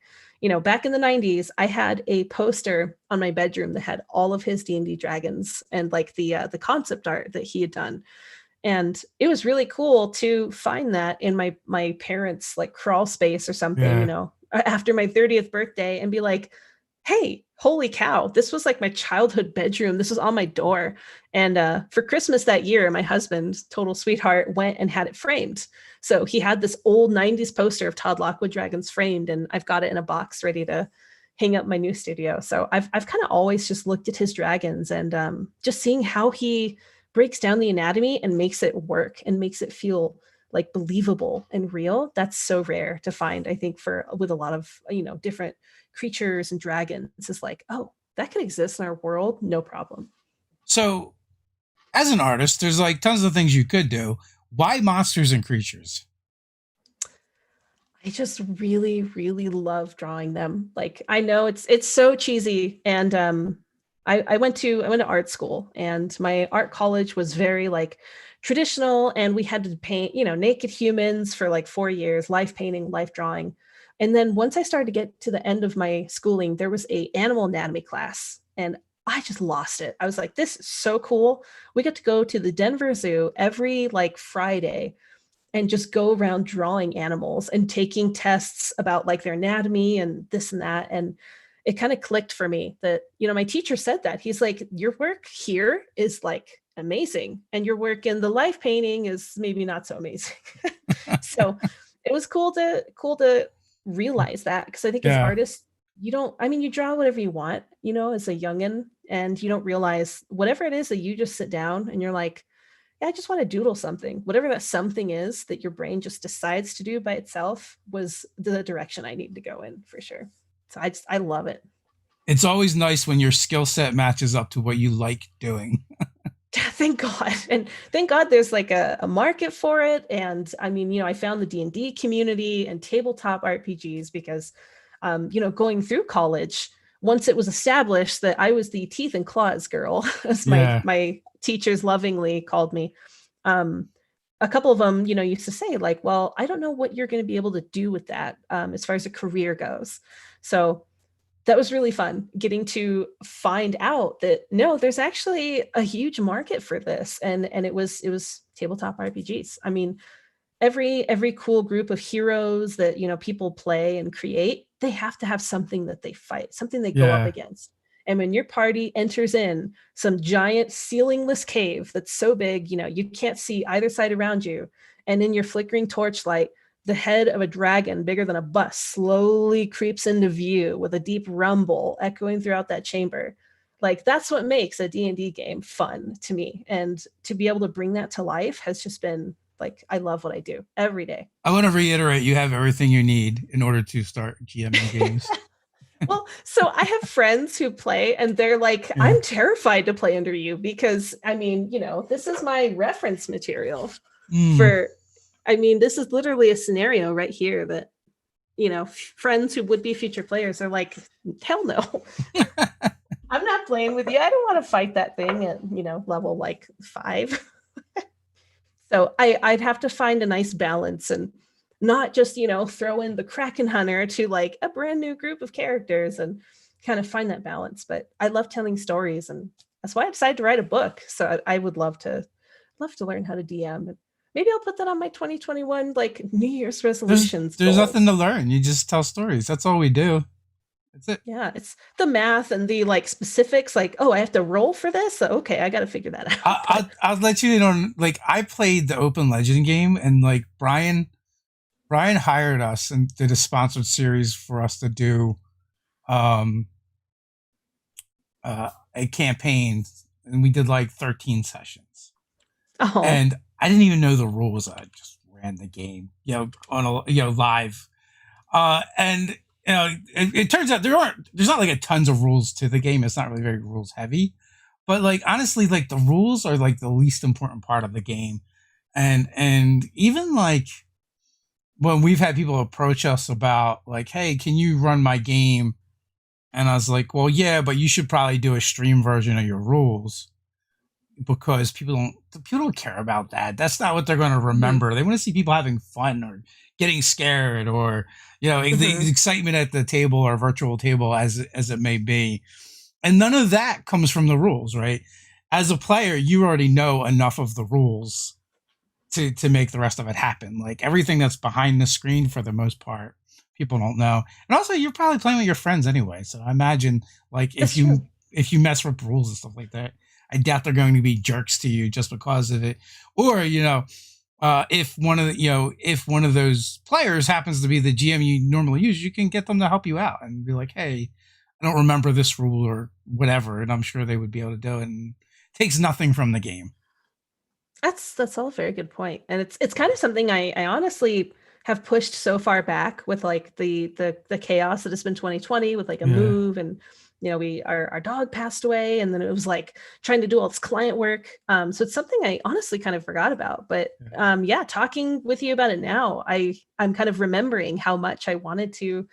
back in the 90s, I had a poster on my bedroom that had all of his D&D dragons and like the concept art that he had done, and it was really cool to find that in my parents' like crawl space or something, Yeah. after my 30th birthday, and be like, hey, holy cow, this was like my childhood bedroom, this was on my door. And for Christmas that year, my husband, total sweetheart, went and had it framed. So he had this old 90s poster of Todd Lockwood dragons framed, and I've got it in a box ready to hang up my new studio. So I've kind of always just looked at his dragons, and just seeing how he breaks down the anatomy and makes it work and makes it feel like believable and real. That's so rare to find, I think, for with a lot of different creatures and dragons. It's like, oh, that could exist in our world, no problem. So as an artist, there's like tons of things you could do. Why monsters and creatures? I just really, really love drawing them. Like, I know it's so cheesy, and I went to art school, and my art college was very like traditional, and we had to paint naked humans for like 4 years, life painting, life drawing, and then once I started to get to the end of my schooling, there was a animal anatomy class, and I just lost it. I was like, this is so cool. We got to go to the Denver Zoo every like Friday and just go around drawing animals and taking tests about like their anatomy and this and that. And it kind of clicked for me that, my teacher said that. He's like, your work here is like amazing, and your work in the life painting is maybe not so amazing. So it was cool to realize that, because I think as Yeah. artists, you don't, I mean, you draw whatever you want, as a youngin, and you don't realize whatever it is that you just sit down and you're like, yeah, I just want to doodle something. Whatever that something is that your brain just decides to do by itself was the direction I need to go in for sure. So I love it. It's always nice when your skill set matches up to what you like doing. Thank God. And thank God there's like a market for it. And I mean, I found the D&D community and tabletop RPGs because, going through college, once it was established that I was the teeth and claws girl, as my Yeah. my teachers lovingly called me, um, a couple of them, used to say like, well, I don't know what you're going to be able to do with that, as far as a career goes. So that was really fun getting to find out that no, there's actually a huge market for this. And it was tabletop RPGs. I mean, every cool group of heroes that people play and create, they have to have something that they fight, something they go up Yeah. against. And when your party enters in some giant ceilingless cave that's so big, you can't see either side around you, and in your flickering torchlight, the head of a dragon bigger than a bus slowly creeps into view with a deep rumble echoing throughout that chamber. Like, that's what makes a D&D game fun to me, and to be able to bring that to life has just been like, I love what I do every day. I want to reiterate you have everything you need in order to start GMing games. Well, so I have friends who play, and they're like, Yeah. I'm terrified to play under you because, I mean, this is my reference material Mm. for, I mean, this is literally a scenario right here that, friends who would be future players are like, hell no. I'm not playing with you. I don't want to fight that thing at, level like 5. So I'd have to find a nice balance and not just, throw in the Kraken Hunter to like a brand new group of characters, and kind of find that balance. But I love telling stories, and that's why I decided to write a book. So I would love to learn how to DM. And maybe I'll put that on my 2021 like New Year's resolutions There's nothing to goals. learn. You just tell stories. That's all we do. That's it. Yeah, it's the math and the like specifics, like, oh, I have to roll for this. So, okay, I got to figure that out. But I'll let you in on like I played the Open Legend game and like Brian hired us and did a sponsored series for us to do um a campaign and we did like 13 sessions. oh, And I didn't even know the rules. I just ran the game, on a live. And it turns out there's not like a tons of rules to the game. It's not really very rules heavy, but like honestly, like the rules are like the least important part of the game. And even like when we've had people approach us about like, hey, can you run my game? And I was like, well, yeah, but you should probably do a stream version of your rules because people don't care about that. That's not what they're going to remember. They want to see people having fun or getting scared or the excitement at the table or virtual table as it may be. And none of that comes from the rules, right? As a player, you already know enough of the rules to make the rest of it happen. Like everything that's behind the screen, for the most part, people don't know. And also, you're probably playing with your friends anyway. So I imagine, like, if you mess with rules and stuff like that, I doubt they're going to be jerks to you just because of it. Or if one of those players happens to be the GM you normally use, you can get them to help you out and be like, hey, I don't remember this rule or whatever, and I'm sure they would be able to do it. And it takes nothing from the game. That's all a very good point. And it's kind of something I honestly have pushed so far back with like the chaos that has been 2020 with like a move, and our dog passed away, and then it was like trying to do all this client work. So it's something I honestly kind of forgot about. But talking with you about it now, I'm kind of remembering how much I wanted to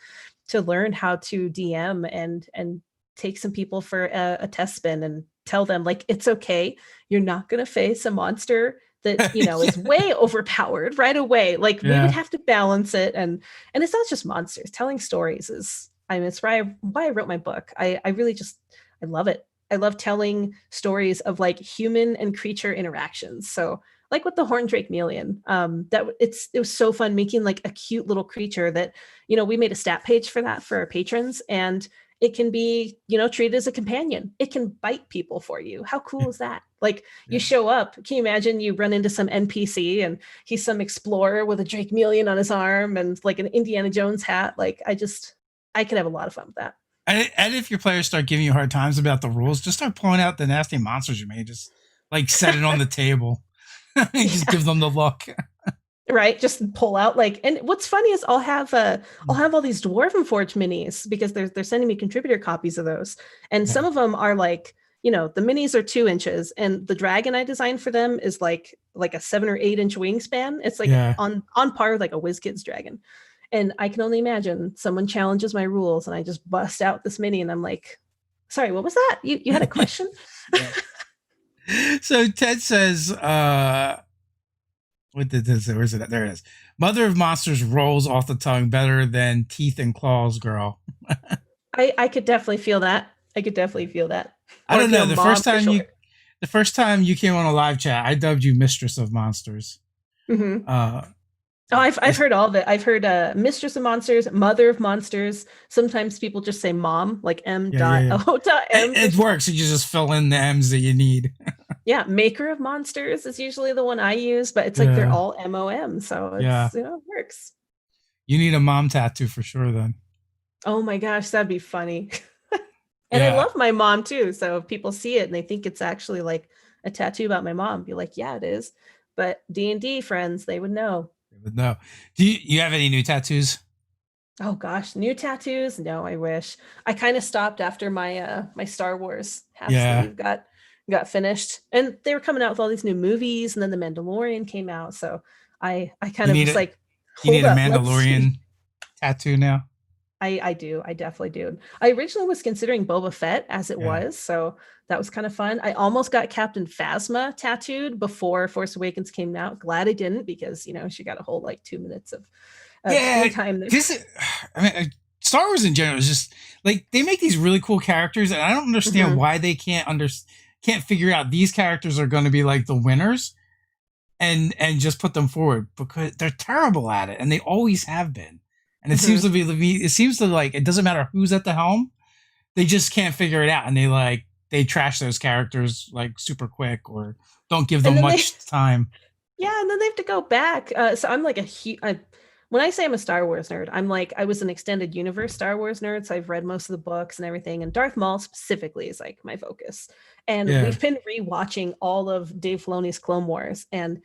learn how to DM and take some people for a test spin and tell them like, it's okay. You're not going to face a monster that, is way overpowered right away. Like we would have to balance it. And it's not just monsters. Telling stories it's why I wrote my book. I really I love it. I love telling stories of like human and creature interactions. So like with the horned drake chameleon, it was so fun making like a cute little creature that, we made a stat page for that for our patrons, and it can be, treated as a companion. It can bite people for you. How cool is that? Like you show up, can you imagine you run into some NPC and he's some explorer with a drake chameleon on his arm and like an Indiana Jones hat? Like I could have a lot of fun with that. And if your players start giving you hard times about the rules, just start pulling out the nasty monsters you made. Just like set it on the table. Just give them the look. Right, just pull out like, and what's funny is I'll have all these Dwarven Forge minis because they're sending me contributor copies of those, and some of them are like, the minis are 2 inches, and the dragon I designed for them is like a 7 or 8 inch wingspan. It's like on par with like a WizKids dragon, and I can only imagine someone challenges my rules, and I just bust out this mini, and I'm like, sorry, what was that? You had a question? So Ted says, what did this? Where's it? There it is. Mother of Monsters rolls off the tongue better than Teeth and Claws Girl. I could definitely feel that. I don't know. The first time you came on a live chat, I dubbed you Mistress of Monsters. Mm-hmm. I've heard all of it. I've heard Mistress of Monsters, Mother of Monsters. Sometimes people just say Mom, like M.O.M. It works. You just fill in the M's that you need. Yeah, Maker of Monsters is usually the one I use, but it's like they're all MOM, so it's it works. You need a mom tattoo for sure then. Oh my gosh, that'd be funny. And I love my mom too, so if people see it and they think it's actually like a tattoo about my mom, be like, yeah, it is. But D&D friends, they would know. Do you have any new tattoos? Oh gosh, new tattoos? No, I wish. I kind of stopped after my my Star Wars half sleeve got finished, and they were coming out with all these new movies, and then the Mandalorian came out, so I kind of was like, you need a Mandalorian tattoo now. I do. I definitely do. I originally was considering Boba Fett as it was, so that was kind of fun. I almost got Captain Phasma tattooed before Force Awakens came out. Glad I didn't, because she got a whole like 2 minutes of screen time. Star Wars in general is just like, they make these really cool characters, and I don't understand why they can't figure out these characters are going to be like the winners and just put them forward, because they're terrible at it, and they always have been. And it seems to like, it doesn't matter who's at the helm, they just can't figure it out, and they trash those characters like super quick, or don't give them much time. Yeah, and then they have to go back. So I'm like when I say I'm a Star Wars nerd, I'm like, I was an extended universe Star Wars nerd, so I've read most of the books and everything, and Darth Maul specifically is like my focus. And we've been rewatching all of Dave Filoni's Clone Wars, and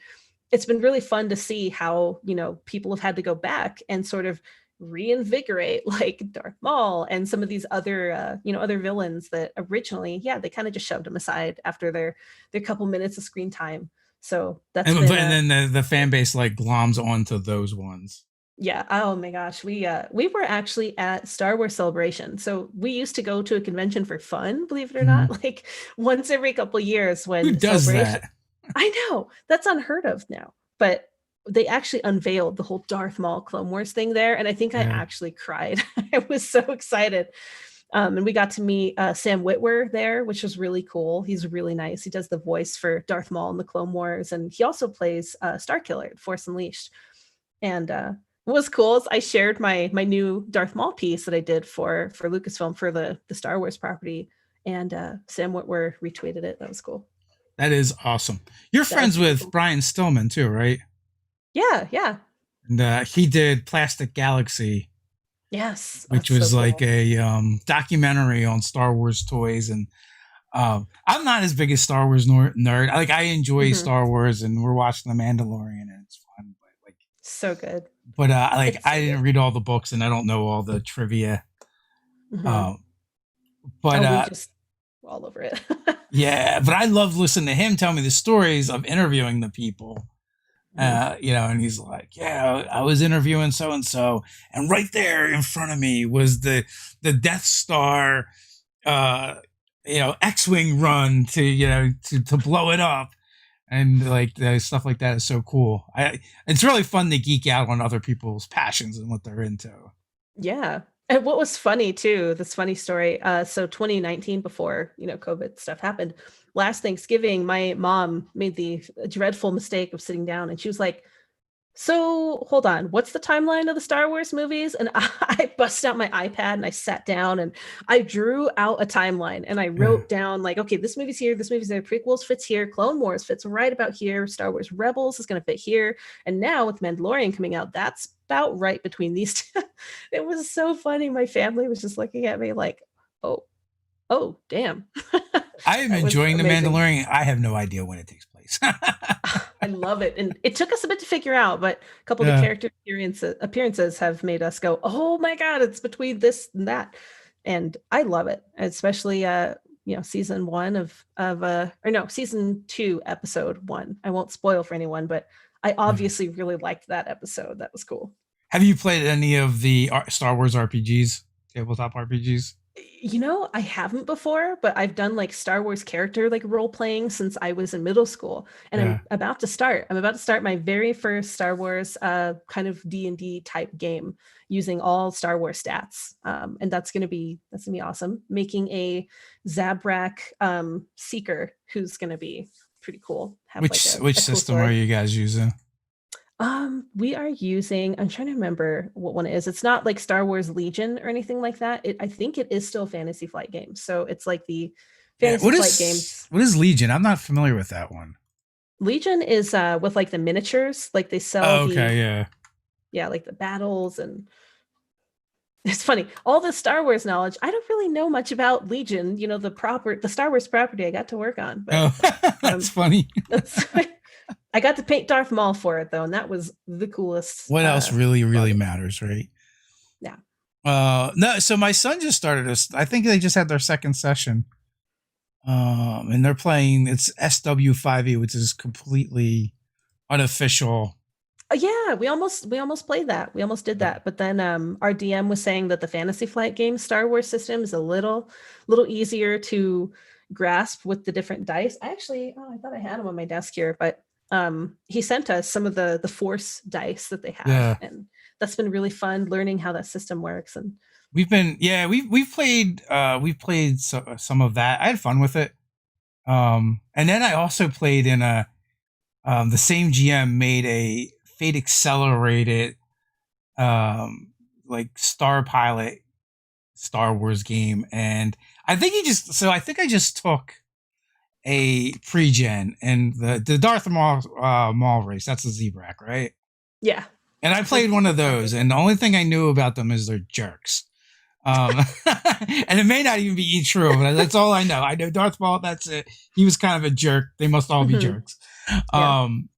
it's been really fun to see how, people have had to go back and sort of reinvigorate like Darth Maul and some of these other other villains that originally, yeah, they kind of just shoved them aside after their couple minutes of screen time. So that's And, been and then the fan base like gloms onto those ones. yeah. Oh my gosh. We were actually at Star Wars Celebration. So we used to go to a convention for fun, believe it or Mhm. not, like once every couple years Who when does Celebration. that? I know that's unheard of now, but they actually unveiled the whole Darth Maul Clone Wars thing there, and I think I Yeah. actually cried. I was so excited. And we got to meet Sam Witwer there, which was really cool. He's really nice. He does the voice for Darth Maul in the Clone Wars, and he also plays Starkiller at Force Unleashed. And what was cool is I shared my new Darth Maul piece that I did for Lucasfilm for the Star Wars property, and Sam Witwer retweeted it. That was cool. That is awesome. You're That was friends really with cool. Brian Stillman too, right? Yeah, yeah. And he did Plastic Galaxy, Yes, which that's so was like cool. a documentary on Star Wars toys. And I'm not as big a Star Wars nerd. Like I enjoy Mhm. Star Wars, and we're watching The Mandalorian, and it's fun. So good. Like It's I so good. didn't read all the books, and I don't know all the trivia. Mhm. Um, but Oh, we just all over it. yeah, but I love listening to him tell me the stories of interviewing the people. Mhm. And he's like, yeah, I was interviewing so and so, and right there in front of me was the Death Star, uh, X-wing run to blow it up, and like the stuff like that is so cool. It's really fun to geek out on other people's passions and what they're into. Yeah. And what was funny too, this funny story. So 2019, before, COVID stuff happened, last Thanksgiving, my mom made the dreadful mistake of sitting down and she was like, so hold on, what's the timeline of the Star Wars movies? And I busted out my iPad and I sat down and I drew out a timeline and I Yeah. wrote down like, okay, this movie's here, this movie's there, prequels fits here, Clone Wars fits right about here, Star Wars Rebels is going to fit here, and now with Mandalorian coming out, that's about right between these two. It was so funny. My family was just looking at me like, oh, oh, damn. I am That was enjoying The amazing. Mandalorian. I have no idea when it takes place. I love it. And it took us a bit to figure out, but a couple of the Yeah. character appearances have made us go, oh my God, it's between this and that. And I love it, especially season one or no, season two, episode one. I won't spoil for anyone, but I Yeah. obviously really liked that episode. That was cool. Have you played any of the Star Wars RPGs, tabletop RPGs? I haven't before, but I've done like Star Wars character like role playing since I was in middle school, and Yeah. I'm about to start my very first Star Wars kind of D&D type game using all Star Wars stats. And that's going to be awesome. Making a Zabrak seeker who's going to be pretty cool. Have like Which a cool system are story. you guys using? We are using, I'm trying to remember what one it is. It's not like Star Wars Legion or anything like that. I think it is still Fantasy Flight Games. So it's like the Yeah. Fantasy Flight Games. What is Legion? I'm not familiar with that one. Legion is with like the miniatures, like they sell Oh, the, okay. Yeah. yeah, like the battles. And it's funny, all the Star Wars knowledge, I don't really know much about Legion, the Star Wars property I got to work on, but Oh, that's funny. that's I got to paint Darth Maul for it though, and that was the coolest What else really, really project. matters, right? Yeah. No. So my son just started us. I think they just had their second session. And they're playing. It's SW5E, which is completely unofficial. Yeah, we almost played that. We almost did that. But then our DM was saying that the Fantasy Flight game Star Wars system is a little easier to grasp with the different dice. I thought I had them on my desk here, but he sent us some of the Force dice that they have, Yeah. and that's been really fun learning how that system works. And We've played some of that. I had fun with it. And then I also played in the same GM made a Fate Accelerated like Star Pilot Star Wars game, and I think I just took a pre-gen and the Darth Maul race. That's a Zebrak, right? yeah, And I played one of those, and the only thing I knew about them is they're jerks. Um, and it may not even be true, but that's all I know. I know Darth Maul. That's it. He was kind of a jerk. They must all be Mhm. jerks. Yeah. Um,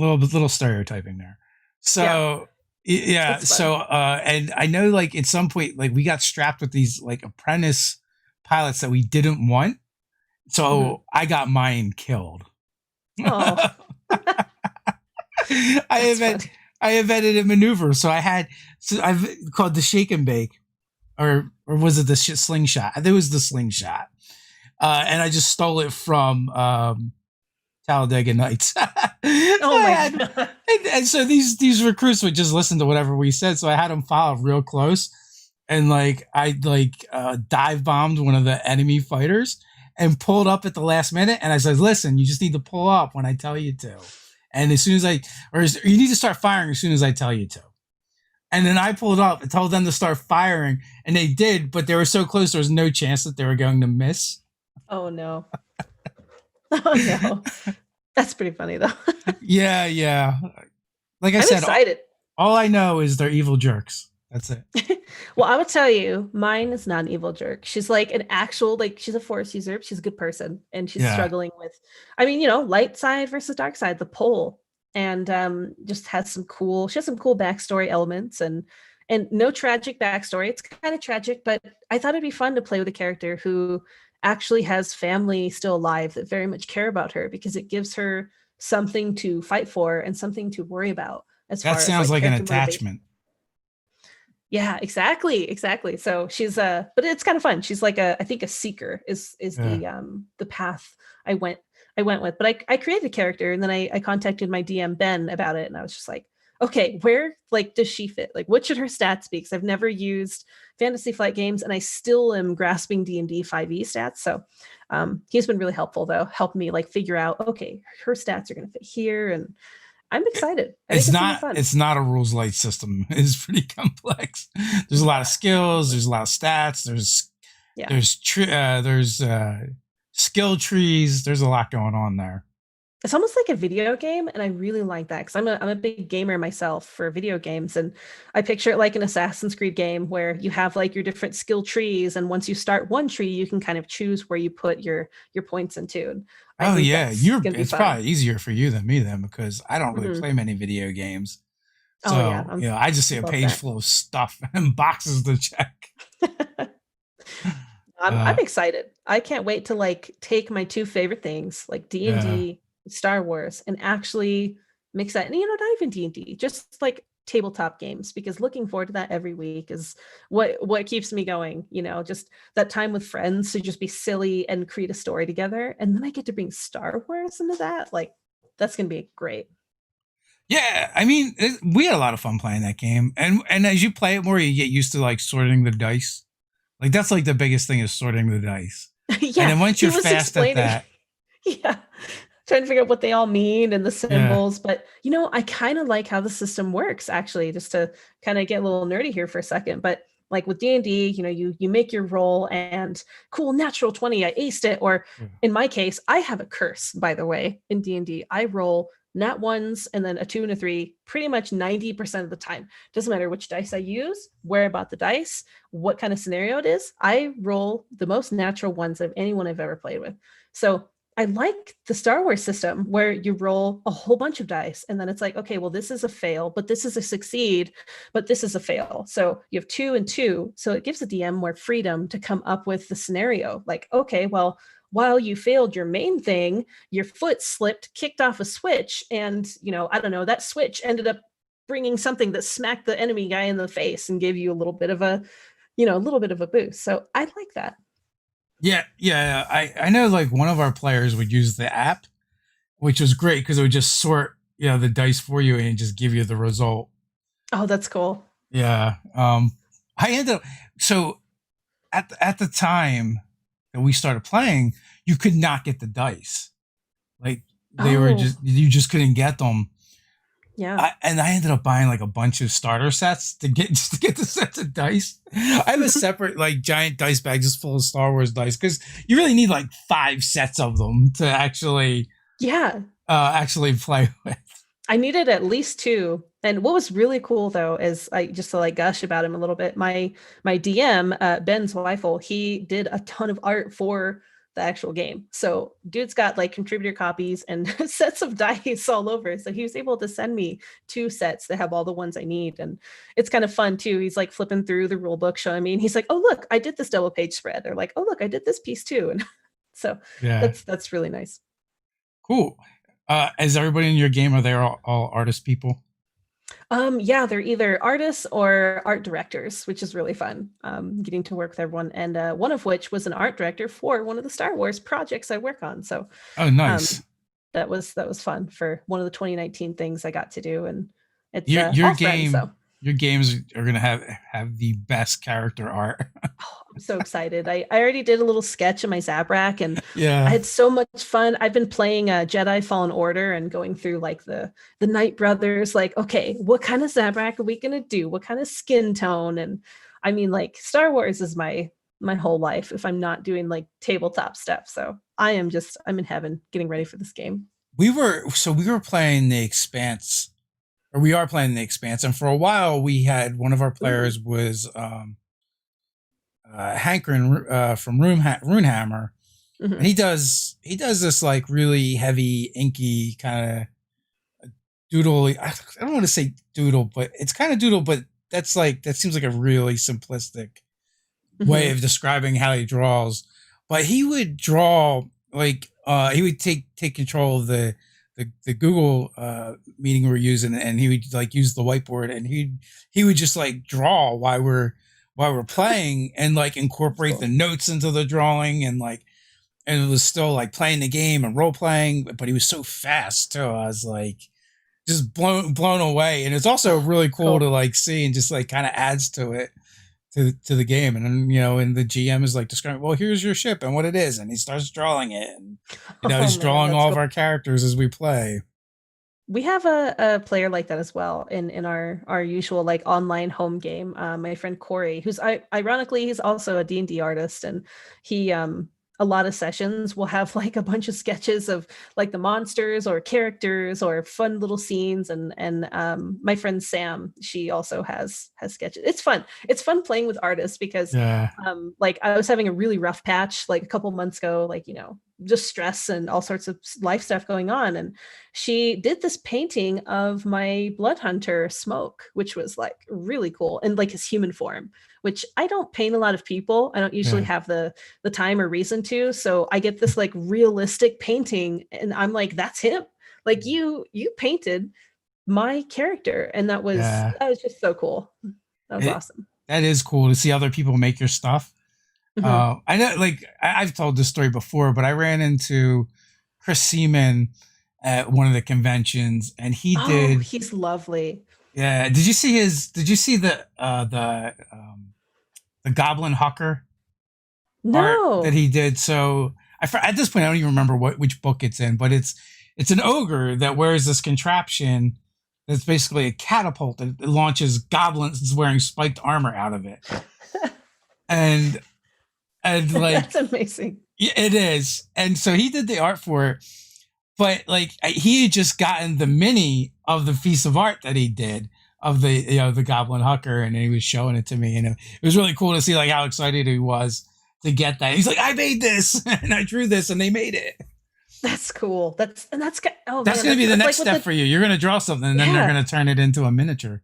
little stereotyping there. Yeah, So yeah, it's fun. and I know like at some point like we got strapped with these like apprentice pilots that we didn't want, Hmm. so I got mine killed. Oh, I that's invented funny. I invented a maneuver, so I've called the shake and bake, or was it the slingshot? I think it was the slingshot, and I just stole it from Talladega Nights. So Oh I my had, god. and so these recruits would just listen to whatever we said. So I had them follow real close, and like I dive bombed one of the enemy fighters and pulled up at the last minute. And I said, "Listen, you just need to pull up when I tell you to." And as soon as you need to start firing as soon as I tell you to. And then I pulled up and told them to start firing, and they did, but they were so close there was no chance that they were going to miss. Oh no. Oh no. That's pretty funny though. Yeah, yeah. Like I I'm said, excited. all I know is they're evil jerks. That's it. Well, I would tell you, mine is not an evil jerk. She's like an actual, like she's a force user. She's a good person, and she's Yeah. struggling with, I mean, light side versus dark side, the pole, and just has some cool. She has some cool backstory elements, and no tragic backstory. It's kind of tragic, but I thought it'd be fun to play with a character who actually has family still alive that very much care about her because it gives her something to fight for and something to worry about as That far as sounds like like an character motivation. attachment. Yeah, exactly. So she's but it's kind of fun. She's like I think a seeker is Yeah. the path I went I went with. But I created a character and then I contacted my DM Ben about it and I was just like, okay, where like does she fit? Like what should her stats be? Because I've never used Fantasy Flight games and I still am grasping D&D 5e stats. So he's been really helpful though, helped me like figure out, okay, her stats are gonna fit here and I'm excited. I think It's it's gonna be not fun. it's not a rules light system. It's pretty complex. There's a lot of skills, there's a lot of stats, Yeah. there's skill trees, there's a lot going on there. It's almost like a video game, and I really like that because I'm a big gamer myself for video games, and I picture it like an Assassin's Creed game where you have like your different skill trees, and once you start one tree, you can kind of choose where you put your points into. And I Oh think yeah, that's you're gonna be it's fun. probably easier for you than me then because I don't really Hmm. play many video games. Oh yeah, So, I just see a love page that. full of stuff and boxes to check. I'm Uh excited. I can't wait to like take my two favorite things, like D and yeah. D, Star Wars, and actually mix that. And not even D&D, just like tabletop games. Because looking forward to that every week is what keeps me going. Just that time with friends to just be silly and create a story together, and then I get to bring Star Wars into that. Like that's gonna be great. Yeah, I mean, we had a lot of fun playing that game, and as you play it more, you get used to like sorting the dice. Like that's like the biggest thing is sorting the dice. And Yeah, then once he you're was fast at explaining. that, Yeah, trying to figure out what they all mean and the yeah, symbols. But I kind of like how the system works actually, just to kind of get a little nerdy here for a second. But like with D&D, you make your roll and cool, natural 20, I aced it. Or yeah. in my case, I have a curse, by the way. In D&D, I roll nat ones and then a 2 and a 3 pretty much 90% of the time. Doesn't matter which dice I use, where about the dice, what kind of scenario it is. I roll the most natural ones of anyone I've ever played with. So I like the Star Wars system where you roll a whole bunch of dice and then it's like, okay, well, this is a fail, but this is a succeed, but this is a fail. So you have 2 and 2. So it gives the DM more freedom to come up with the scenario. Like, okay, well, while you failed your main thing, your foot slipped, kicked off a switch, and, I don't know, that switch ended up bringing something that smacked the enemy guy in the face and gave you a little bit of a little bit of a boost. So I like that. Yeah, yeah. I know like one of our players would use the app, which was great because it would just sort the dice for you and just give you the result. Oh, that's cool. Yeah. I ended up so at the time that we started playing, you could not get the dice. Like they were Oh, just you just couldn't get them. yeah. And I ended up buying like a bunch of starter sets to get just to get the sets of dice. I have a separate like giant dice bag just full of Star Wars dice because you really need like 5 sets of them to Yeah, actually play with. I needed at least two. And what was really cool though is I just to like gush about him a little bit. My DM, Ben Zweifel, he did a ton of art for the actual game. So dude's got like contributor copies and sets of dice all over. So he was able to send me 2 sets that have all the ones I need. And it's kind of fun too. He's like flipping through the rule book, showing me, and he's like, "Oh, look, I did this double page spread." Or like, "Oh, look, I did this piece too." And so Yeah. that's really nice. Cool. Is everybody in your game, are they all artist people? Yeah, they're either artists or art directors, which is really fun. Getting to work with everyone, and one of which was an art director for one of the Star Wars projects I work on. So Oh, um, nice. that was fun for one of the 2019 things I got to do, and it's Your all friends. game, So your games are gonna have the best character art. oh, I'm so excited. I already did a little sketch in my Zabrak, and I Yeah. had so much fun. I've been playing Jedi Fallen Order and going through like the Knight Brothers. Like, okay, what kind of Zabrak are we gonna do? What kind of skin tone? And I mean, like Star Wars is my whole life. If I'm not doing like tabletop stuff, so I'm in heaven getting ready for this game. We were playing the Expanse, or we are playing the Expanse, and for a while we had one of our Ooh. players was Hankrin from Runehammer, and Hmm. he does this like really heavy inky kind of doodle. I don't want to say doodle, but it's kind of doodle, but that seems like a really simplistic way Hmm. of describing how he draws. But he would draw like he would take control of the Google meeting we're using, and he would like use the whiteboard, and he would just like draw while we're playing, and like That's incorporate the cool. notes into the drawing, and like, and it was still like playing the game and role playing, but he was so fast too. I was like just blown away, and it's also Oh, really cool to cool. like see, and just like kind of adds to it, to the game. And then, and the GM is like describing, well, here's your ship and what it is, and he starts drawing it, and Oh he's man, drawing that's all of cool. our characters as we play. We have a player like that as well in our usual like online home game. My friend Corey, who's ironically he's also a D&D artist, and he a lot of sessions will have like a bunch of sketches of like the monsters or characters or fun little scenes, and my friend Sam, she also has sketches. It's fun. It's fun playing with artists because Yeah. like I was having a really rough patch like a couple months ago, like just stress and all sorts of life stuff going on, and she did this painting of my blood hunter Smoke, which was like really cool, and like his human form, which I don't paint a lot of people. I don't usually Yeah. have the time or reason to, so I get this like realistic painting, and I'm like, that's him. Like you painted my character, and Yeah. that was just so cool. That was It awesome. That is cool to see other people make your stuff. Hmm. I know, like I've told this story before, but I ran into Chris Seaman at one of the conventions, and he Oh, did. he's lovely. Yeah, did you see his? Did you see the Goblin Hucker art that No. he did? So at this point I don't even remember which book it's in, but it's an ogre that wears this contraption that's basically a catapult that launches goblins wearing spiked armor out of it, and like That's amazing. yeah, it is. And so he did the art for it, but like he had just gotten the mini of the piece of art that he did of the Goblin Hucker, and he was showing it to me, and it was really cool to see like how excited he was to get that. He's like, I made this and I drew this and they made it. That's cool. Oh That's man, going to be the that's next like with step the for you. You're going to draw something, and then they're yeah. going to turn it into a miniature.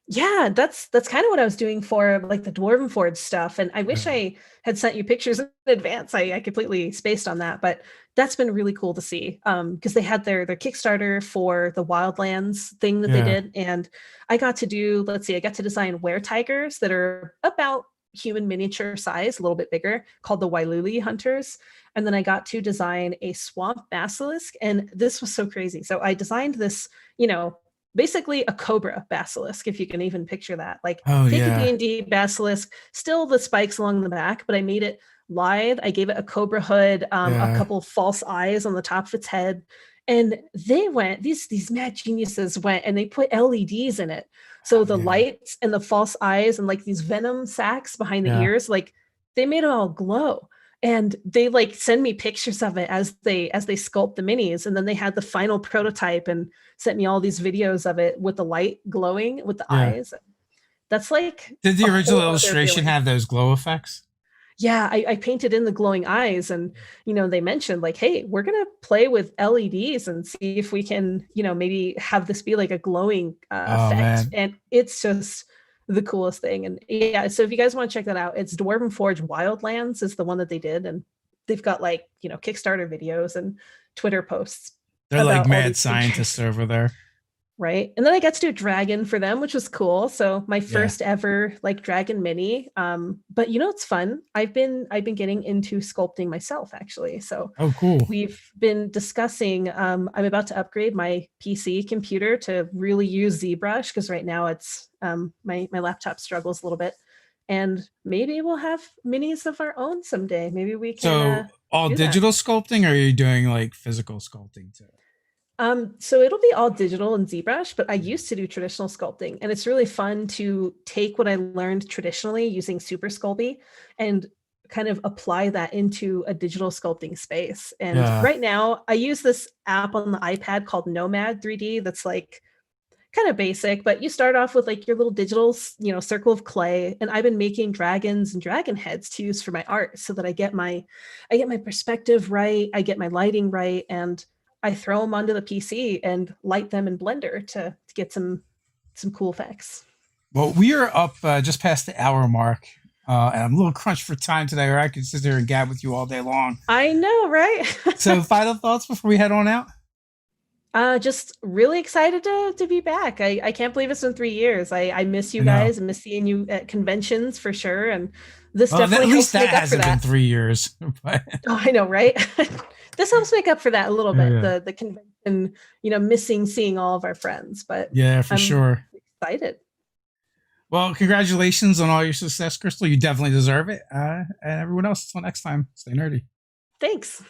Yeah, that's kind of what I was doing for like the Dwarven Forge stuff. And I wish Yeah. I had sent you pictures in advance. I completely spaced on that, but that's been really cool to see. Because they had their Kickstarter for the Wildlands thing that they Yeah. did. And I got to do, let's see, I got to design were tigers that are about human miniature size, a little bit bigger, called the Wailuli Hunters. And then I got to design a swamp basilisk. And this was so crazy. So I designed this, you know, basically a cobra basilisk, if you can even picture that. Like Oh take a yeah. D&D basilisk, still the spikes along the back, but I made it lithe. I gave it a cobra hood, a Yeah. couple false eyes on the top of its head. And they went, these mad geniuses went and they put LEDs in it. So Oh the yeah. lights and the false eyes and like these venom sacs behind the Yeah. ears, like they made it all glow, and they like send me pictures of it as they sculpt the minis, and then they had the final prototype and sent me all these videos of it with the light glowing with the Yeah. eyes. That's like Did the a original whole other illustration feeling. have those glow effects? Yeah, I painted in the glowing eyes, and they mentioned like, hey, we're gonna play with LEDs and see if we can, maybe have this be like a glowing Oh effect. man. And it's just the coolest thing. And yeah, so if you guys want to check that out, it's Dwarven Forge Wildlands is the one that they did, and they've got like Kickstarter videos and Twitter posts They're like about all mad these scientists creatures. over there. Right. And then I got to do a dragon for them, which was cool. So my Yeah. first ever like dragon mini. But it's fun. I've been getting into sculpting myself actually. So Oh, cool. we've been discussing I'm about to upgrade my PC computer to really use ZBrush because right now it's my laptop struggles a little bit. And maybe we'll have minis of our own someday. Maybe we can So all do that. digital sculpting, or are you doing like physical sculpting too? So it'll be all digital in ZBrush, but I used to do traditional sculpting, and it's really fun to take what I learned traditionally using Super Sculpey and kind of apply that into a digital sculpting space. And Yeah. right now, I use this app on the iPad called Nomad 3D that's like kind of basic, but you start off with like your little digital, circle of clay. And I've been making dragons and dragon heads to use for my art so that I get my perspective right, I get my lighting right, and I throw them onto the PC and light them in Blender to get some cool effects. Well, we are up just past the hour mark, and I'm a little crunched for time today, or I could sit there and gab with you all day long. I know, right? So, final thoughts before we head on out? Just really excited to be back. I can't believe it's been 3 years. I miss I you know. guys and miss seeing you at conventions for sure. And this Well, at definitely least helps that make up for hasn't been that. 3 years. But Oh, I know, right? This helps make up for that a little bit. yeah, The convention, missing seeing all of our friends, but yeah, for I'm sure. excited. Well, congratulations on all your success, Crystal. You definitely deserve it. And everyone else, until next time, stay nerdy. Thanks.